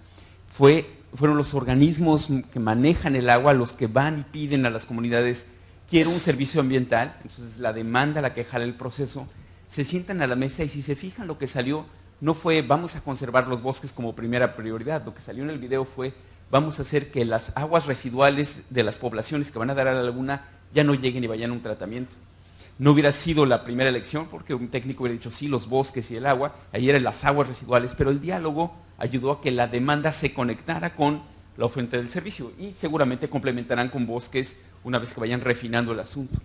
fueron los organismos que manejan el agua los que van y piden a las comunidades: quiero un servicio ambiental. Entonces la demanda la que jala el proceso, se sientan a la mesa, y si se fijan, lo que salió no fue vamos a conservar los bosques como primera prioridad. Lo que salió en el video fue vamos a hacer que las aguas residuales de las poblaciones que van a dar a la laguna ya no lleguen y vayan a un tratamiento. No hubiera sido la primera elección, porque un técnico hubiera dicho sí, los bosques y el agua, ahí eran las aguas residuales, pero el diálogo ayudó a que la demanda se conectara con la oferta del servicio, y seguramente complementarán con bosques una vez que vayan refinando el asunto.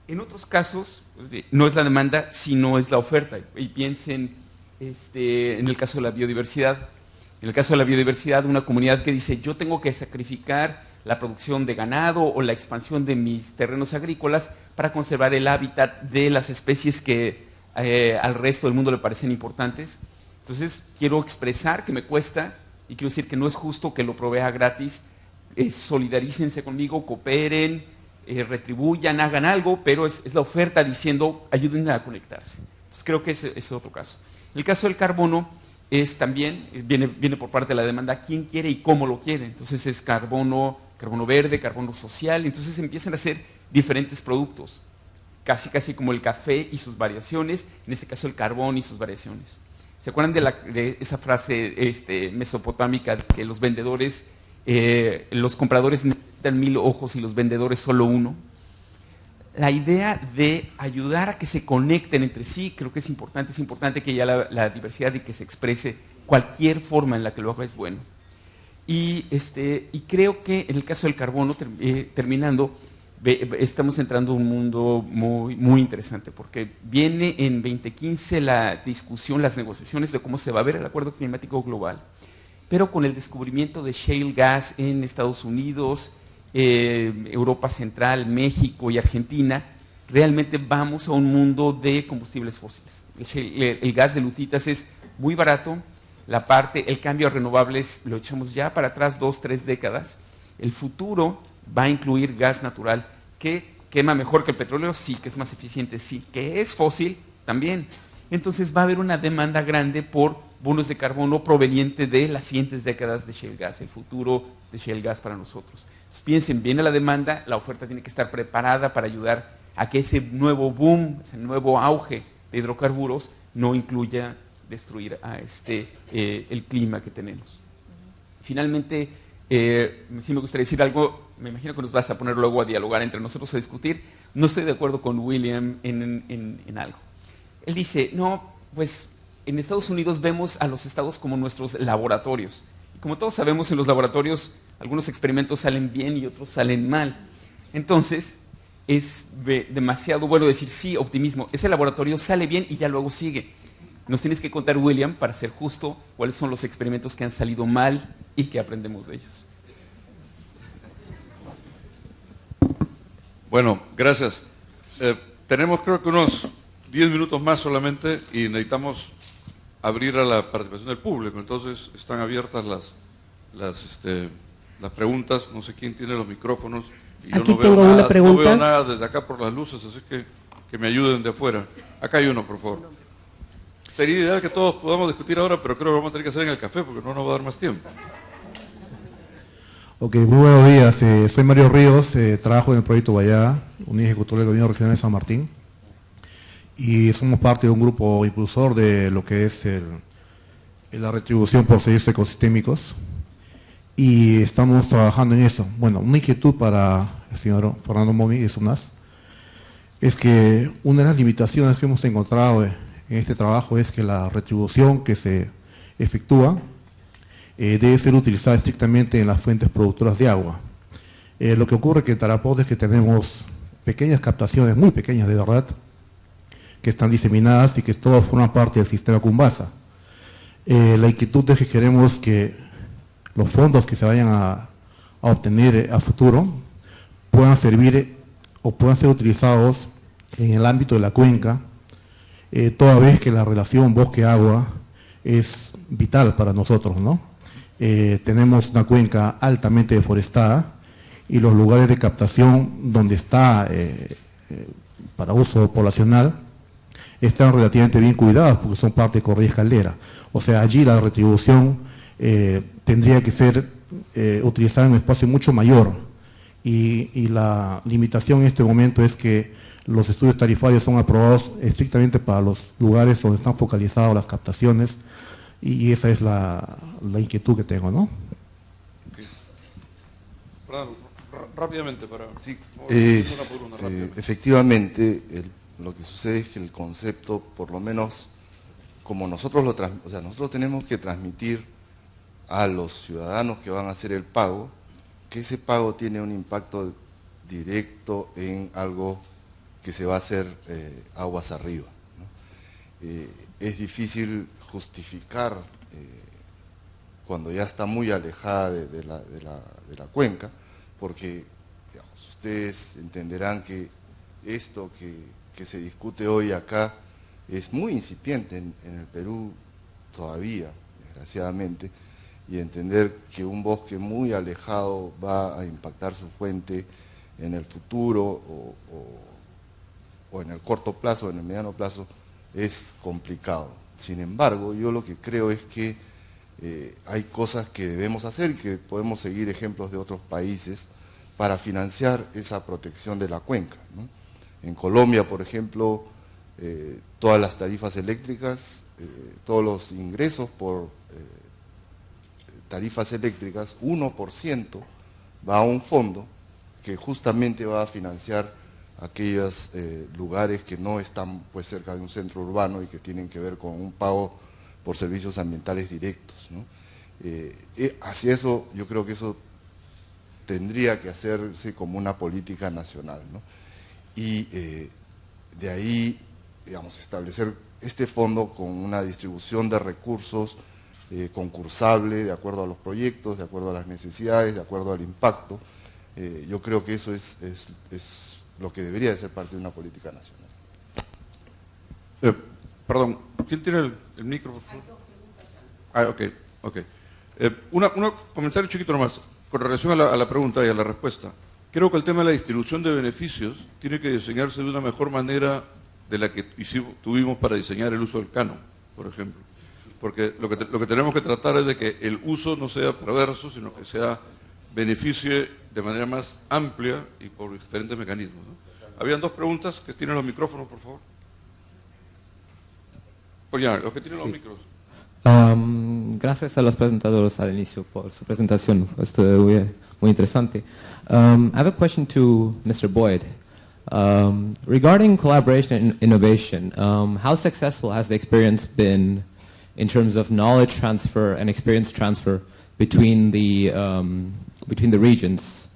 En otros casos, no es la demanda, sino es la oferta, y piensen en el caso de la biodiversidad. En el caso de la biodiversidad, una comunidad que dice yo tengo que sacrificar la producción de ganado o la expansión de mis terrenos agrícolas para conservar el hábitat de las especies que al resto del mundo le parecen importantes. Entonces quiero expresar que me cuesta, y quiero decir que no es justo que lo provea gratis. Solidarícense conmigo, cooperen, retribuyan, hagan algo, pero es la oferta diciendo ayúdenme a conectarse. Entonces creo que ese es otro caso. En el caso del carbono, es también, viene por parte de la demanda, quién quiere y cómo lo quiere. Entonces es carbono verde, carbono social, entonces empiezan a hacer diferentes productos, casi como el café y sus variaciones, en este caso el carbón y sus variaciones. ¿Se acuerdan de esa frase mesopotámica que los vendedores, los compradores necesitan 1000 ojos y los vendedores solo uno? La idea de ayudar a que se conecten entre sí, creo que es importante que haya la diversidad y que se exprese cualquier forma en la que lo haga es bueno. Y creo que en el caso del carbono, terminando, estamos entrando a un mundo muy interesante, porque viene en 2015 la discusión, las negociaciones de cómo se va a ver el acuerdo climático global, pero con el descubrimiento de shale gas en Estados Unidos, Europa Central, México y Argentina, realmente vamos a un mundo de combustibles fósiles. El gas de lutitas es muy barato, el cambio a renovables lo echamos ya para atrás 2-3 décadas. El futuro va a incluir gas natural, que quema mejor que el petróleo, sí, que es más eficiente, sí, que es fósil, también. Entonces va a haber una demanda grande por bonos de carbono proveniente de las siguientes décadas de shale gas, el futuro de shale gas para nosotros. Entonces piensen, viene la demanda, la oferta tiene que estar preparada para ayudar a que ese nuevo boom, ese nuevo auge de hidrocarburos no incluya destruir a el clima que tenemos. Finalmente, sí me gustaría decir algo, me imagino que nos vas a poner luego a dialogar entre nosotros, a discutir. No estoy de acuerdo con William en algo. Él dice, no, pues en Estados Unidos vemos a los estados como nuestros laboratorios. Y como todos sabemos, en los laboratorios algunos experimentos salen bien y otros salen mal. Entonces, es demasiado bueno decir, sí, optimismo, ese laboratorio sale bien y ya luego sigue. Nos tienes que contar, William, para ser justo, cuáles son los experimentos que han salido mal y que aprendemos de ellos. Bueno, gracias. Tenemos creo que unos 10 minutos más solamente y necesitamos abrir a la participación del público. Entonces están abiertas las preguntas. No sé quién tiene los micrófonos. Y Aquí yo no veo tengo nada, una pregunta. No veo nada desde acá por las luces, así que me ayuden de afuera. Acá hay uno, por favor. Sería ideal que todos podamos discutir ahora, pero creo que vamos a tener que hacer en el café porque no nos va a dar más tiempo. Ok, muy buenos días. Soy Mario Ríos, trabajo en el proyecto Guayá, un ejecutor del Gobierno Regional de San Martín. Y somos parte de un grupo impulsor de lo que es la retribución por servicios ecosistémicos. Y estamos trabajando en eso. Bueno, una inquietud para el señor Fernando Momi y Sunas es que una de las limitaciones que hemos encontrado en este trabajo es que la retribución que se efectúa debe ser utilizada estrictamente en las fuentes productoras de agua. Lo que ocurre que en Tarapoto es que tenemos pequeñas captaciones, muy pequeñas de verdad, que están diseminadas y que todas forman parte del sistema Cumbasa. La inquietud es que queremos que los fondos que se vayan a obtener a futuro puedan servir o puedan ser utilizados en el ámbito de la cuenca, toda vez que la relación bosque-agua es vital para nosotros, ¿no? Tenemos una cuenca altamente deforestada y los lugares de captación donde está para uso poblacional están relativamente bien cuidados porque son parte de Cordillera Caldera. O sea, allí la retribución tendría que ser utilizada en un espacio mucho mayor y la limitación en este momento es que los estudios tarifarios son aprobados estrictamente para los lugares donde están focalizadas las captaciones y esa es la inquietud que tengo, ¿no? Okay. Rápidamente para... Sí, una por una, rápidamente. efectivamente, lo que sucede es que el concepto, por lo menos, como nosotros nosotros tenemos que transmitir a los ciudadanos que van a hacer el pago, que ese pago tiene un impacto directo en algo que se va a hacer aguas arriba, ¿no? Es difícil justificar cuando ya está muy alejada de la cuenca, porque digamos, ustedes entenderán que esto que se discute hoy acá es muy incipiente en el Perú todavía, desgraciadamente, y entender que un bosque muy alejado va a impactar su fuente en el futuro o en el corto plazo, en el mediano plazo, es complicado. Sin embargo, yo lo que creo es que hay cosas que debemos hacer y que podemos seguir ejemplos de otros países para financiar esa protección de la cuenca, ¿no? En Colombia, por ejemplo, todas las tarifas eléctricas, todos los ingresos por tarifas eléctricas, 1% va a un fondo que justamente va a financiar aquellos lugares que no están pues cerca de un centro urbano y que tienen que ver con un pago por servicios ambientales directos, ¿no? Hacia eso, yo creo que eso tendría que hacerse como una política nacional, ¿no? Y de ahí, digamos, establecer este fondo con una distribución de recursos concursable, de acuerdo a los proyectos, de acuerdo a las necesidades, de acuerdo al impacto. Yo creo que eso es lo que debería de ser parte de una política nacional. Perdón, ¿quién tiene el micro, por favor? Ah, ok. Un comentario chiquito nomás, con relación a la pregunta y a la respuesta. Creo que el tema de la distribución de beneficios tiene que diseñarse de una mejor manera de la que tuvimos para diseñar el uso del canon, por ejemplo. Porque lo que tenemos que tratar es de que el uso no sea perverso, sino que beneficie de manera más amplia y por diferentes mecanismos, ¿no? Habían dos preguntas, que tienen los micrófonos, por favor. Oye, los que tienen los micros. Gracias a los presentadores al inicio por su presentación, estuvo muy interesante. I have a question to Mr. Boyd. Regarding collaboration and innovation, how successful has the experience been in terms of knowledge transfer and experience transfer between the regions?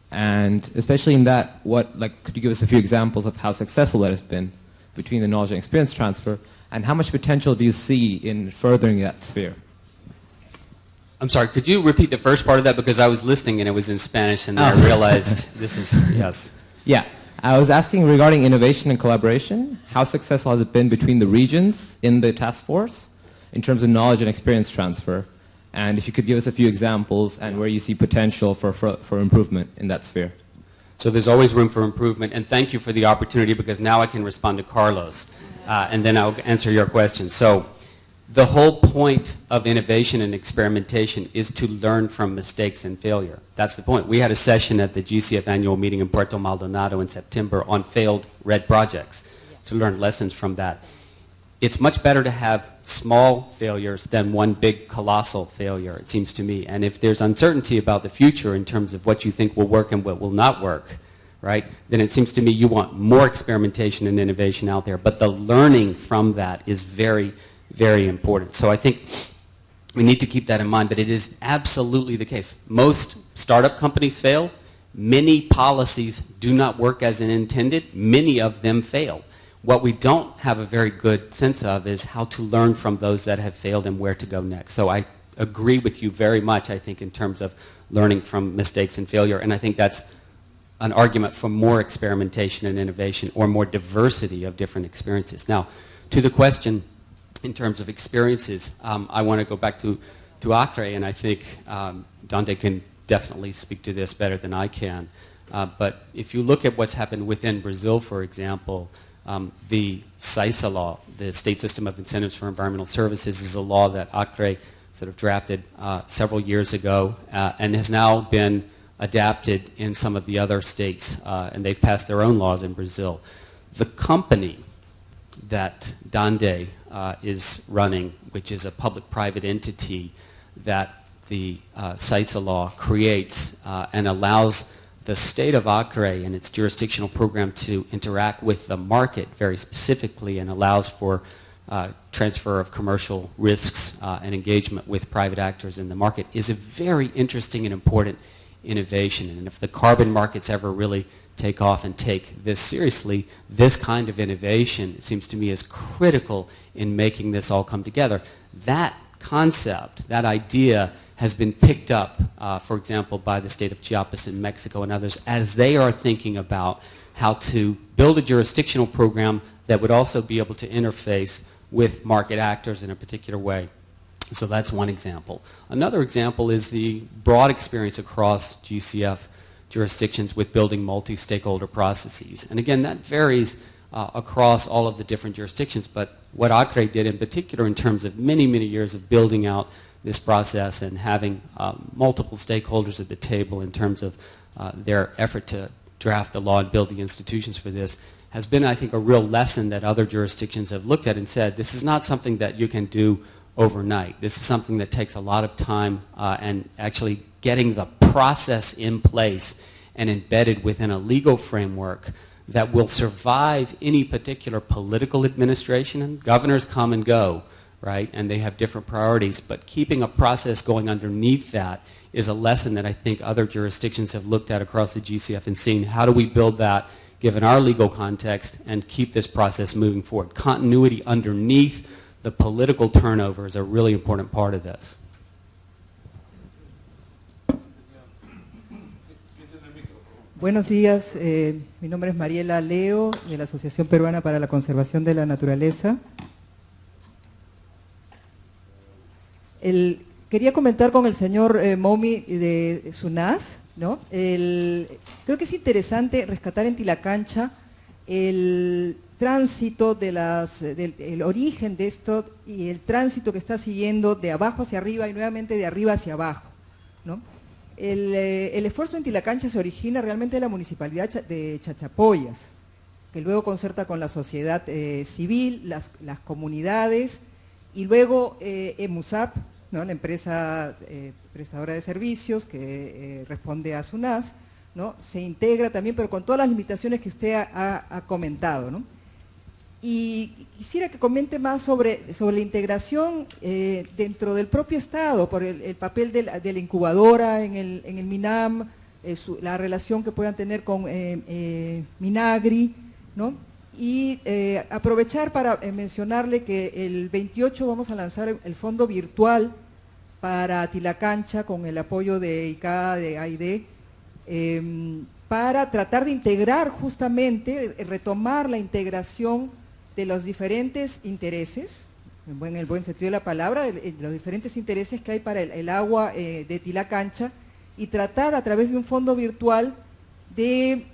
And especially in that, could you give us a few examples of how successful that has been between the knowledge and experience transfer, and how much potential do you see in furthering that sphere? I'm sorry, could you repeat the first part of that, because I was listening and it was in Spanish and then I realized this is, yes. Yeah, I was asking regarding innovation and collaboration, how successful has it been between the regions in the task force in terms of knowledge and experience transfer? And if you could give us a few examples and where you see potential for improvement in that sphere. So there's always room for improvement, and thank you for the opportunity, because now I can respond to Carlos, and then I'll answer your question. So the whole point of innovation and experimentation is to learn from mistakes and failure. That's the point. We had a session at the GCF annual meeting in Puerto Maldonado in September on failed RED projects to learn lessons from that. It's much better to have small failures than one big colossal failure, it seems to me. And if there's uncertainty about the future in terms of what you think will work and what will not work, right, then it seems to me you want more experimentation and innovation out there. But the learning from that is very, very important. So I think we need to keep that in mind, that it is absolutely the case. Most startup companies fail. Many policies do not work as intended. Many of them fail. What we don't have a very good sense of is how to learn from those that have failed and where to go next. So I agree with you very much, I think, in terms of learning from mistakes and failure, and I think that's an argument for more experimentation and innovation, or more diversity of different experiences. Now, to the question in terms of experiences, I want to go back to Acre, and I think Dante can definitely speak to this better than I can. But if you look at what's happened within Brazil, for example, the SAISA law, the State System of Incentives for Environmental Services, is a law that Acre sort of drafted several years ago and has now been adapted in some of the other states, and they've passed their own laws in Brazil. The company that Dande is running, which is a public-private entity that the SAISA law creates and allows the state of Acre and its jurisdictional program to interact with the market very specifically, and allows for transfer of commercial risks and engagement with private actors in the market, is a very interesting and important innovation. And if the carbon markets ever really take off and take this seriously, this kind of innovation, it seems to me, is critical in making this all come together. That concept, that idea, has been picked up, for example, by the state of Chiapas in Mexico and others, as they are thinking about how to build a jurisdictional program that would also be able to interface with market actors in a particular way. So that's one example. Another example is the broad experience across GCF jurisdictions with building multi-stakeholder processes. And again, that varies across all of the different jurisdictions, but what Acre did in particular in terms of many, many years of building out this process and having multiple stakeholders at the table in terms of their effort to draft the law and build the institutions for this has been, I think, a real lesson that other jurisdictions have looked at and said, this is not something that you can do overnight. This is something that takes a lot of time and actually getting the process in place and embedded within a legal framework that will survive any particular political administration. And governors come and go, right? And they have different priorities. But keeping a process going underneath that is a lesson that I think other jurisdictions have looked at across the GCF and seen how do we build that given our legal context and keep this process moving forward. Continuity underneath the political turnover is a really important part of this. Buenos días, mi nombre es Mariela Leo, de la Asociación Peruana para la Conservación de la Naturaleza. Quería comentar con el señor Momi de SUNAS, ¿no? Creo que es interesante rescatar en Tilacancha el tránsito del origen de esto y el tránsito que está siguiendo de abajo hacia arriba y nuevamente de arriba hacia abajo, ¿no? El esfuerzo en Tilacancha se origina realmente de la municipalidad de Chachapoyas, que luego concerta con la sociedad civil, las comunidades, y luego EMUSAP, ¿no? La empresa prestadora de servicios que responde a SUNAS, ¿no? Se integra también, pero con todas las limitaciones que usted ha comentado, ¿no? Y quisiera que comente más sobre la integración dentro del propio Estado, por el papel de la incubadora en el MINAM, la relación que puedan tener con Minagri, ¿no? Y aprovechar para mencionarle que el 28 vamos a lanzar el fondo virtual para Tilacancha con el apoyo de ICA, de AID, para tratar de integrar justamente, retomar la integración de los diferentes intereses, en el buen sentido de la palabra, de los diferentes intereses que hay para el agua de Tilacancha, y tratar a través de un fondo virtual de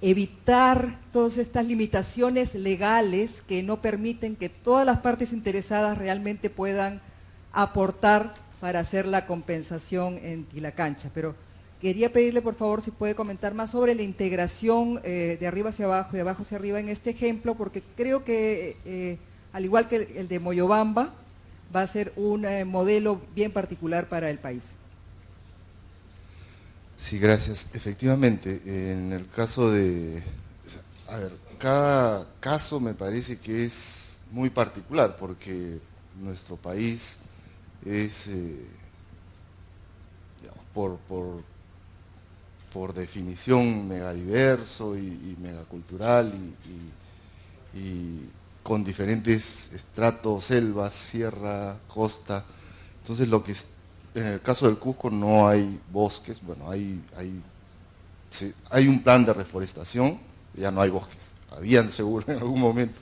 evitar todas estas limitaciones legales que no permiten que todas las partes interesadas realmente puedan aportar para hacer la compensación en Tilacancha. Pero quería pedirle, por favor, si puede comentar más sobre la integración de arriba hacia abajo y de abajo hacia arriba en este ejemplo, porque creo que, al igual que el de Moyobamba, va a ser un modelo bien particular para el país. Sí, gracias. Efectivamente, en el caso de... A ver, cada caso me parece que es muy particular, porque nuestro país es, digamos, por definición megadiverso y megacultural y con diferentes estratos, selvas, sierra, costa. Entonces en el caso del Cusco no hay bosques, bueno, hay un plan de reforestación, ya no hay bosques, habían seguro en algún momento,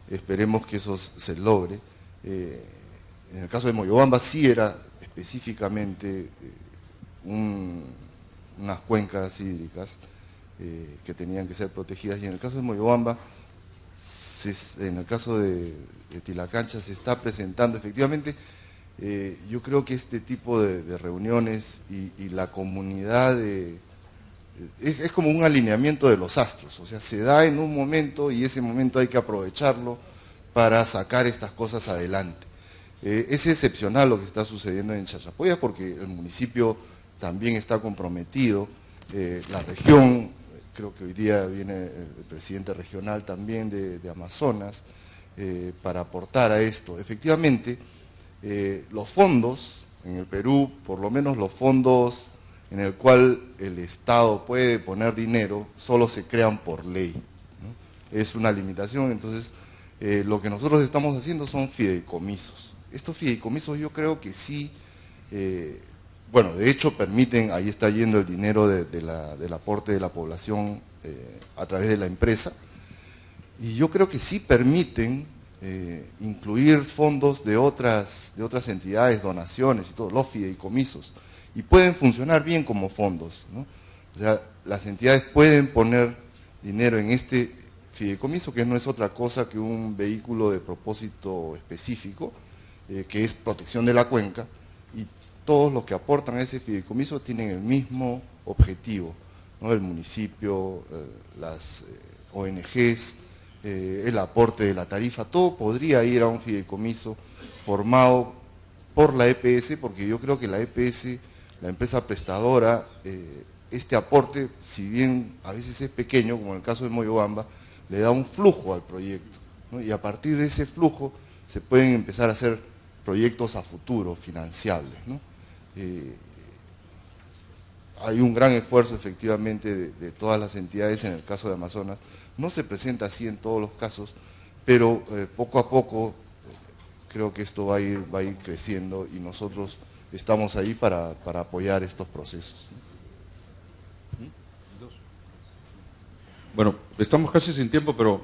esperemos que eso se logre. En el caso de Moyobamba sí era específicamente unas cuencas hídricas que tenían que ser protegidas, y en el caso de Moyobamba, en el caso de Tilacancha se está presentando efectivamente. Yo creo que este tipo de reuniones y la comunidad es como un alineamiento de los astros, o sea, se da en un momento y ese momento hay que aprovecharlo para sacar estas cosas adelante. Es excepcional lo que está sucediendo en Chachapoyas porque el municipio también está comprometido, la región, creo que hoy día viene el presidente regional también de Amazonas, para aportar a esto. Efectivamente, los fondos en el Perú, por lo menos los fondos en el cual el Estado puede poner dinero, solo se crean por ley, ¿no? Es una limitación, entonces lo que nosotros estamos haciendo son fideicomisos. Estos fideicomisos yo creo que sí, bueno, de hecho permiten, ahí está yendo el dinero del aporte de la población a través de la empresa, y yo creo que sí permiten incluir fondos de otras entidades, donaciones y todo, los fideicomisos, y pueden funcionar bien como fondos, ¿no? O sea, las entidades pueden poner dinero en este fideicomiso, que no es otra cosa que un vehículo de propósito específico, que es protección de la cuenca, y todos los que aportan a ese fideicomiso tienen el mismo objetivo, ¿no? El municipio, las ONGs, el aporte de la tarifa, todo podría ir a un fideicomiso formado por la EPS, porque yo creo que la EPS, la empresa prestadora, este aporte, si bien a veces es pequeño, como en el caso de Moyobamba, le da un flujo al proyecto, ¿no? Y a partir de ese flujo se pueden empezar a hacer proyectos a futuro, financiables, ¿no? Hay un gran esfuerzo efectivamente de todas las entidades en el caso de Amazonas. No se presenta así en todos los casos, pero poco a poco creo que esto va a ir creciendo y nosotros estamos ahí para apoyar estos procesos. Bueno, estamos casi sin tiempo, pero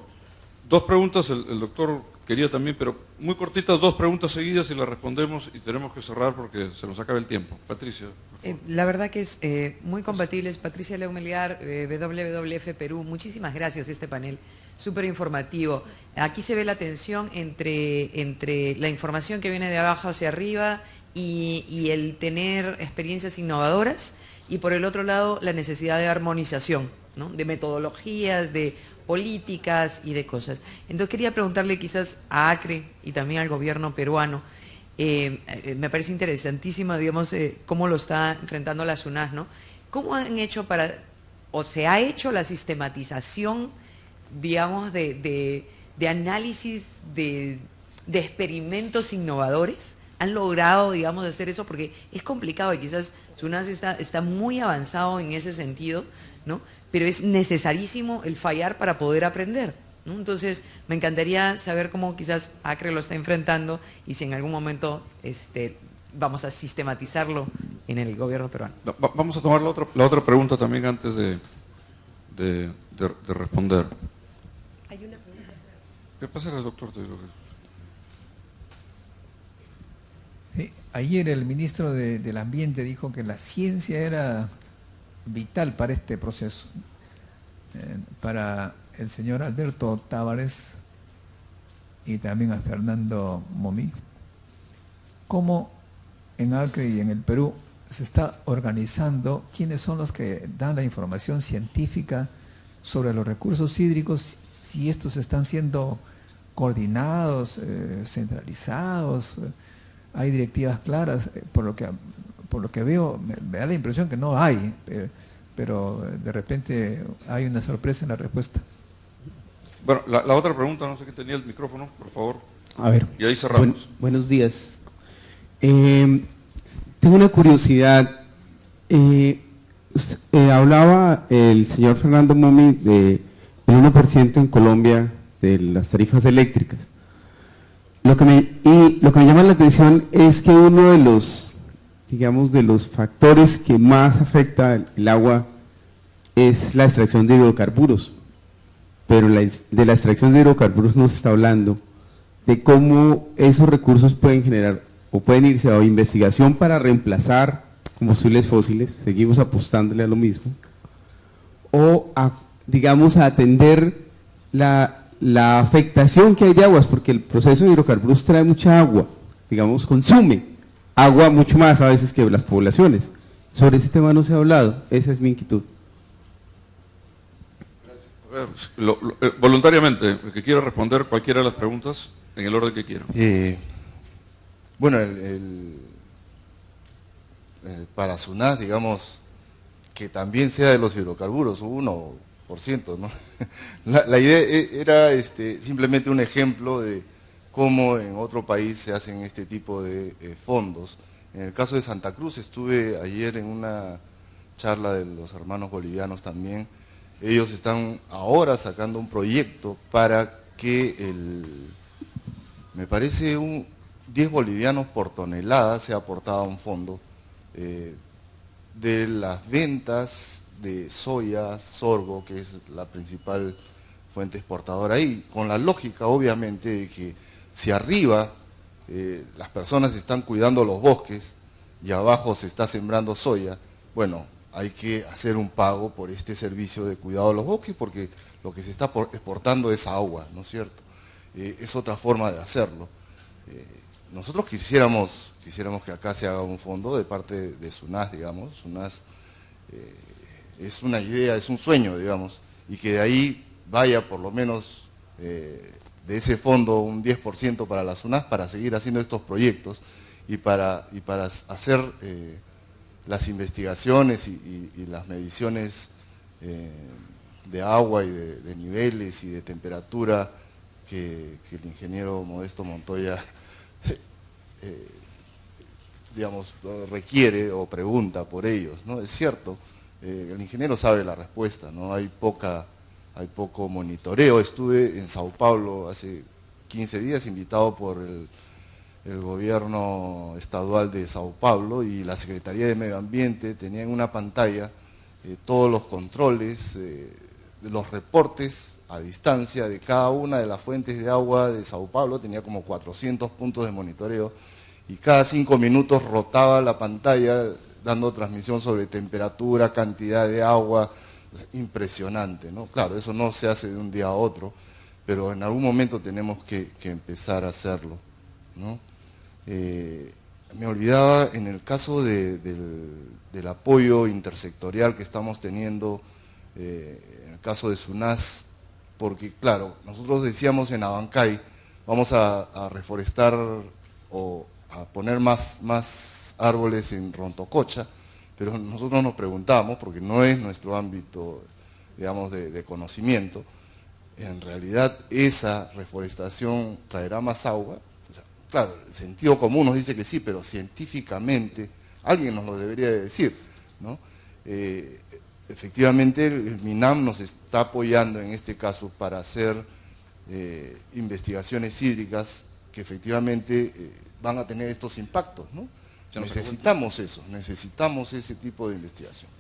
dos preguntas, el doctor quería también, pero muy cortitas, dos preguntas seguidas y las respondemos y tenemos que cerrar porque se nos acaba el tiempo. Patricia. La verdad que es muy compatible. Patricia Leumeliar, WWF Perú, muchísimas gracias a este panel, súper informativo. Aquí se ve la tensión entre la información que viene de abajo hacia arriba y el tener experiencias innovadoras, y por el otro lado la necesidad de armonización, ¿no? De metodologías, de políticas y de cosas. Entonces quería preguntarle quizás a ACRE y también al gobierno peruano, me parece interesantísimo, digamos, cómo lo está enfrentando la SUNAS, ¿no? ¿Cómo han hecho o se ha hecho la sistematización, digamos, de análisis de experimentos innovadores? ¿Han logrado, digamos, hacer eso? Porque es complicado y quizás SUNAS está muy avanzado en ese sentido, ¿no? Pero es necesarísimo el fallar para poder aprender, ¿no? Entonces, me encantaría saber cómo quizás ACRE lo está enfrentando y si en algún momento vamos a sistematizarlo en el gobierno peruano. Vamos a tomar la otra pregunta también antes de responder. Hay una pregunta atrás. ¿Qué pasa al doctor? Ayer el ministro del Ambiente dijo que la ciencia era vital para este proceso. Para el señor Alberto Tavares y también a Fernando Momí, ¿cómo en Acre y en el Perú se está organizando? ¿Quiénes son los que dan la información científica sobre los recursos hídricos? Si estos están siendo coordinados, centralizados, hay directivas claras. Por lo que veo, me da la impresión que no hay, pero de repente hay una sorpresa en la respuesta. Bueno, la otra pregunta, no sé quién tenía el micrófono, por favor. A ver. Y ahí cerramos. Buenos días. Tengo una curiosidad. Hablaba el señor Fernando Momi del 1% en Colombia de las tarifas eléctricas. Lo que me llama la atención es que uno de los, digamos, de los factores que más afecta el agua es la extracción de hidrocarburos. Pero de la extracción de hidrocarburos no se está hablando de cómo esos recursos pueden generar o pueden irse a investigación para reemplazar combustibles fósiles, seguimos apostándole a lo mismo, o digamos a atender la afectación que hay de aguas, porque el proceso de hidrocarburos trae mucha agua, digamos, consume agua mucho más a veces que las poblaciones. Sobre ese tema no se ha hablado, esa es mi inquietud. Voluntariamente, el que quiera responder cualquiera de las preguntas, en el orden que quiera. Bueno, para SUNAS, digamos, que también sea de los hidrocarburos, 1%, ¿no? La idea era simplemente un ejemplo de cómo en otro país se hacen este tipo de fondos. En el caso de Santa Cruz, estuve ayer en una charla de los hermanos bolivianos también. Ellos están ahora sacando un proyecto para que me parece 10 bolivianos por tonelada sea aportada a un fondo de las ventas de soya, sorgo, que es la principal fuente exportadora ahí, con la lógica obviamente de que si arriba las personas están cuidando los bosques y abajo se está sembrando soya, bueno, hay que hacer un pago por este servicio de cuidado de los bosques porque lo que se está exportando es agua, ¿no es cierto? Es otra forma de hacerlo. Nosotros quisiéramos que acá se haga un fondo de parte de SUNAS, digamos. SUNAS es una idea, es un sueño, digamos, y que de ahí vaya por lo menos de ese fondo un 10% para la SUNAS para seguir haciendo estos proyectos y para hacer las investigaciones y las mediciones de agua y de niveles y de temperatura que el ingeniero Modesto Montoya digamos, requiere o pregunta por ellos, ¿no? Es cierto, el ingeniero sabe la respuesta, ¿no? Hay poco monitoreo. Estuve en Sao Paulo hace 15 días invitado por el gobierno estadual de Sao Paulo y la Secretaría de Medio Ambiente tenía en una pantalla todos los controles, los reportes a distancia de cada una de las fuentes de agua de Sao Paulo. Tenía como 400 puntos de monitoreo y cada 5 minutos rotaba la pantalla dando transmisión sobre temperatura, cantidad de agua. Impresionante, ¿no? Claro, eso no se hace de un día a otro, pero en algún momento tenemos que empezar a hacerlo, ¿no? Me olvidaba en el caso del apoyo intersectorial que estamos teniendo, en el caso de SUNAS, porque claro, nosotros decíamos en Abancay, vamos a reforestar o a poner más árboles en Rontococha, pero nosotros nos preguntamos, porque no es nuestro ámbito, digamos, de conocimiento, en realidad esa reforestación traerá más agua. O sea, claro, el sentido común nos dice que sí, pero científicamente alguien nos lo debería de decir, ¿no? Efectivamente el MINAM nos está apoyando en este caso para hacer investigaciones hídricas que efectivamente van a tener estos impactos, ¿no? Necesitamos eso, necesitamos ese tipo de investigación.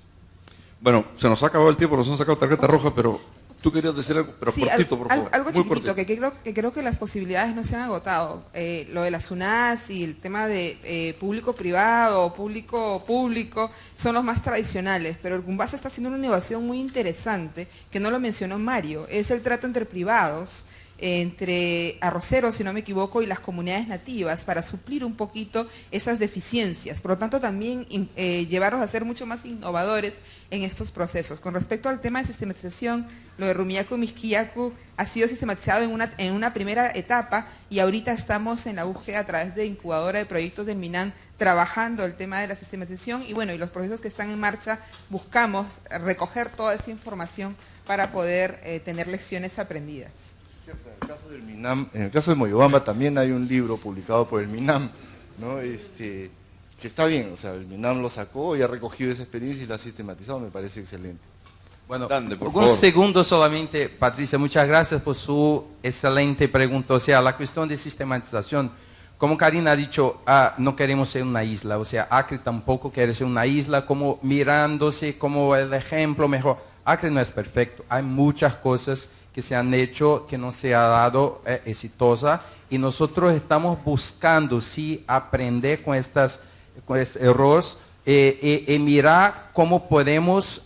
Bueno, se nos ha acabado el tiempo, nos han sacado tarjeta roja, pero tú querías decir algo, pero sí, cortito, por favor. Algo muy chiquitito, cortito. que creo que las posibilidades no se han agotado. Lo de la SUNAS y el tema de público-privado o público-público son los más tradicionales, pero el Gumbasa está haciendo una innovación muy interesante, que no lo mencionó Mario, es el trato entre privados, entre arroceros, si no me equivoco, y las comunidades nativas para suplir un poquito esas deficiencias. Por lo tanto, también llevarlos a ser mucho más innovadores en estos procesos. Con respecto al tema de sistematización, lo de Rumillacu y Mixquillacu ha sido sistematizado en una primera etapa y ahorita estamos en la búsqueda a través de incubadora de proyectos del MINAM trabajando el tema de la sistematización y bueno, y los procesos que están en marcha buscamos recoger toda esa información para poder tener lecciones aprendidas. En el caso del MINAM, en el caso de Moyobamba también hay un libro publicado por el MINAM, ¿no? Que está bien, o sea, el MINAM lo sacó y ha recogido esa experiencia y la ha sistematizado, me parece excelente. Bueno, Dande, por algunos favor. segundos solamente, Patricia, muchas gracias por su excelente pregunta. O sea, la cuestión de sistematización, como Karina ha dicho, no queremos ser una isla, o sea, Acre tampoco quiere ser una isla, como mirándose como el ejemplo mejor. Acre no es perfecto, hay muchas cosas que se han hecho, que no se ha dado exitosa, y nosotros estamos buscando, sí, aprender con estos errores y mirar cómo podemos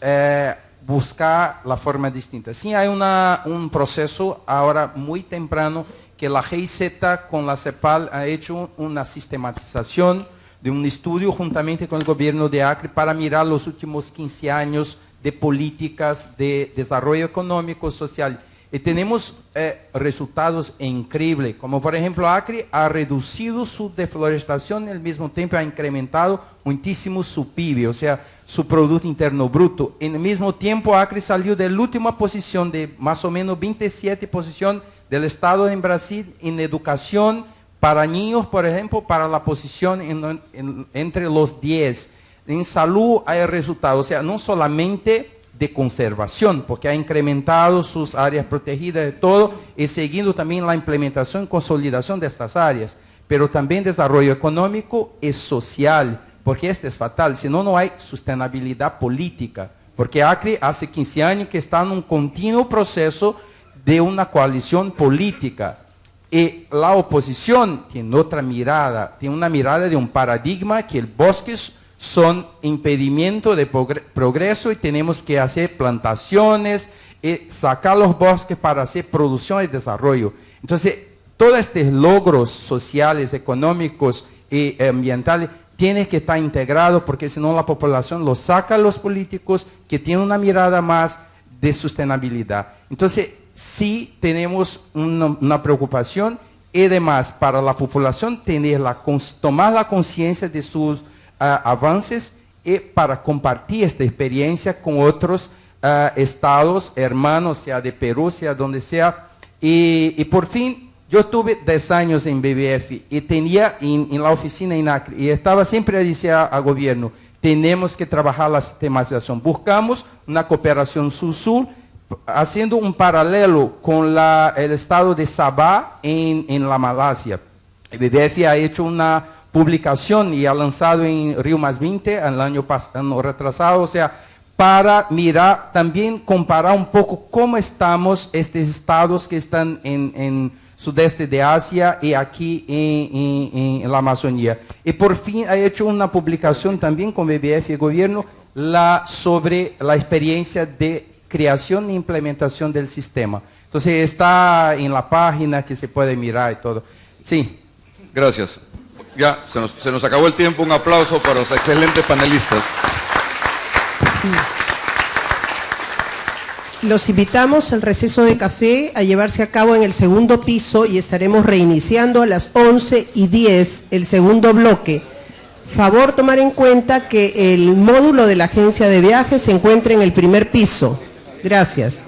buscar la forma distinta. Sí, hay un proceso ahora muy temprano que la GIZ con la CEPAL ha hecho una sistematización de un estudio juntamente con el gobierno de Acre para mirar los últimos 15 años de políticas de desarrollo económico, social. Y tenemos resultados increíbles, como por ejemplo Acre ha reducido su deforestación y al mismo tiempo ha incrementado muchísimo su PIB, o sea, su Producto Interno Bruto. En el mismo tiempo Acre salió de la última posición de más o menos 27 posición del Estado en Brasil en educación para niños, por ejemplo, para la posición entre los 10. En salud hay resultados, o sea, no solamente de conservación, porque ha incrementado sus áreas protegidas de todo y seguindo también la implementación y consolidación de estas áreas, pero también desarrollo económico y social, porque este es fatal, si no, no hay sustentabilidad política, porque Acre hace 15 años que está en un continuo proceso de una coalición política y la oposición tiene otra mirada, tiene una mirada de un paradigma que el bosque son impedimento de progreso y tenemos que hacer plantaciones sacar los bosques para hacer producción y desarrollo. Entonces, todos estos logros sociales, económicos y ambientales tienen que estar integrados, porque si no la población los saca a los políticos que tienen una mirada más de sostenibilidad. Entonces, sí tenemos una preocupación, y además para la población tomar la conciencia de sus avances y para compartir esta experiencia con otros estados, hermanos, sea de Perú, sea donde sea. Y por fin, yo tuve 10 años en BBF y tenía en la oficina en Acre, y estaba siempre decía al gobierno, tenemos que trabajar la sistematización. Buscamos una cooperación sur-sur, haciendo un paralelo con el estado de Sabah en la Malasia. El BBF ha hecho una publicación y ha lanzado en Río +20 el año retrasado, o sea, para mirar, también comparar un poco cómo estamos estos estados que están en sudeste de Asia y aquí en la Amazonía. Y por fin ha hecho una publicación también con BBF y el gobierno sobre la experiencia de creación e implementación del sistema. Entonces está en la página que se puede mirar y todo. Sí. Gracias. Ya, se nos acabó el tiempo. Un aplauso para los excelentes panelistas. Los invitamos al receso de café a llevarse a cabo en el segundo piso y estaremos reiniciando a las 11:10 el segundo bloque. Favor tomar en cuenta que el módulo de la agencia de viajes se encuentra en el primer piso. Gracias.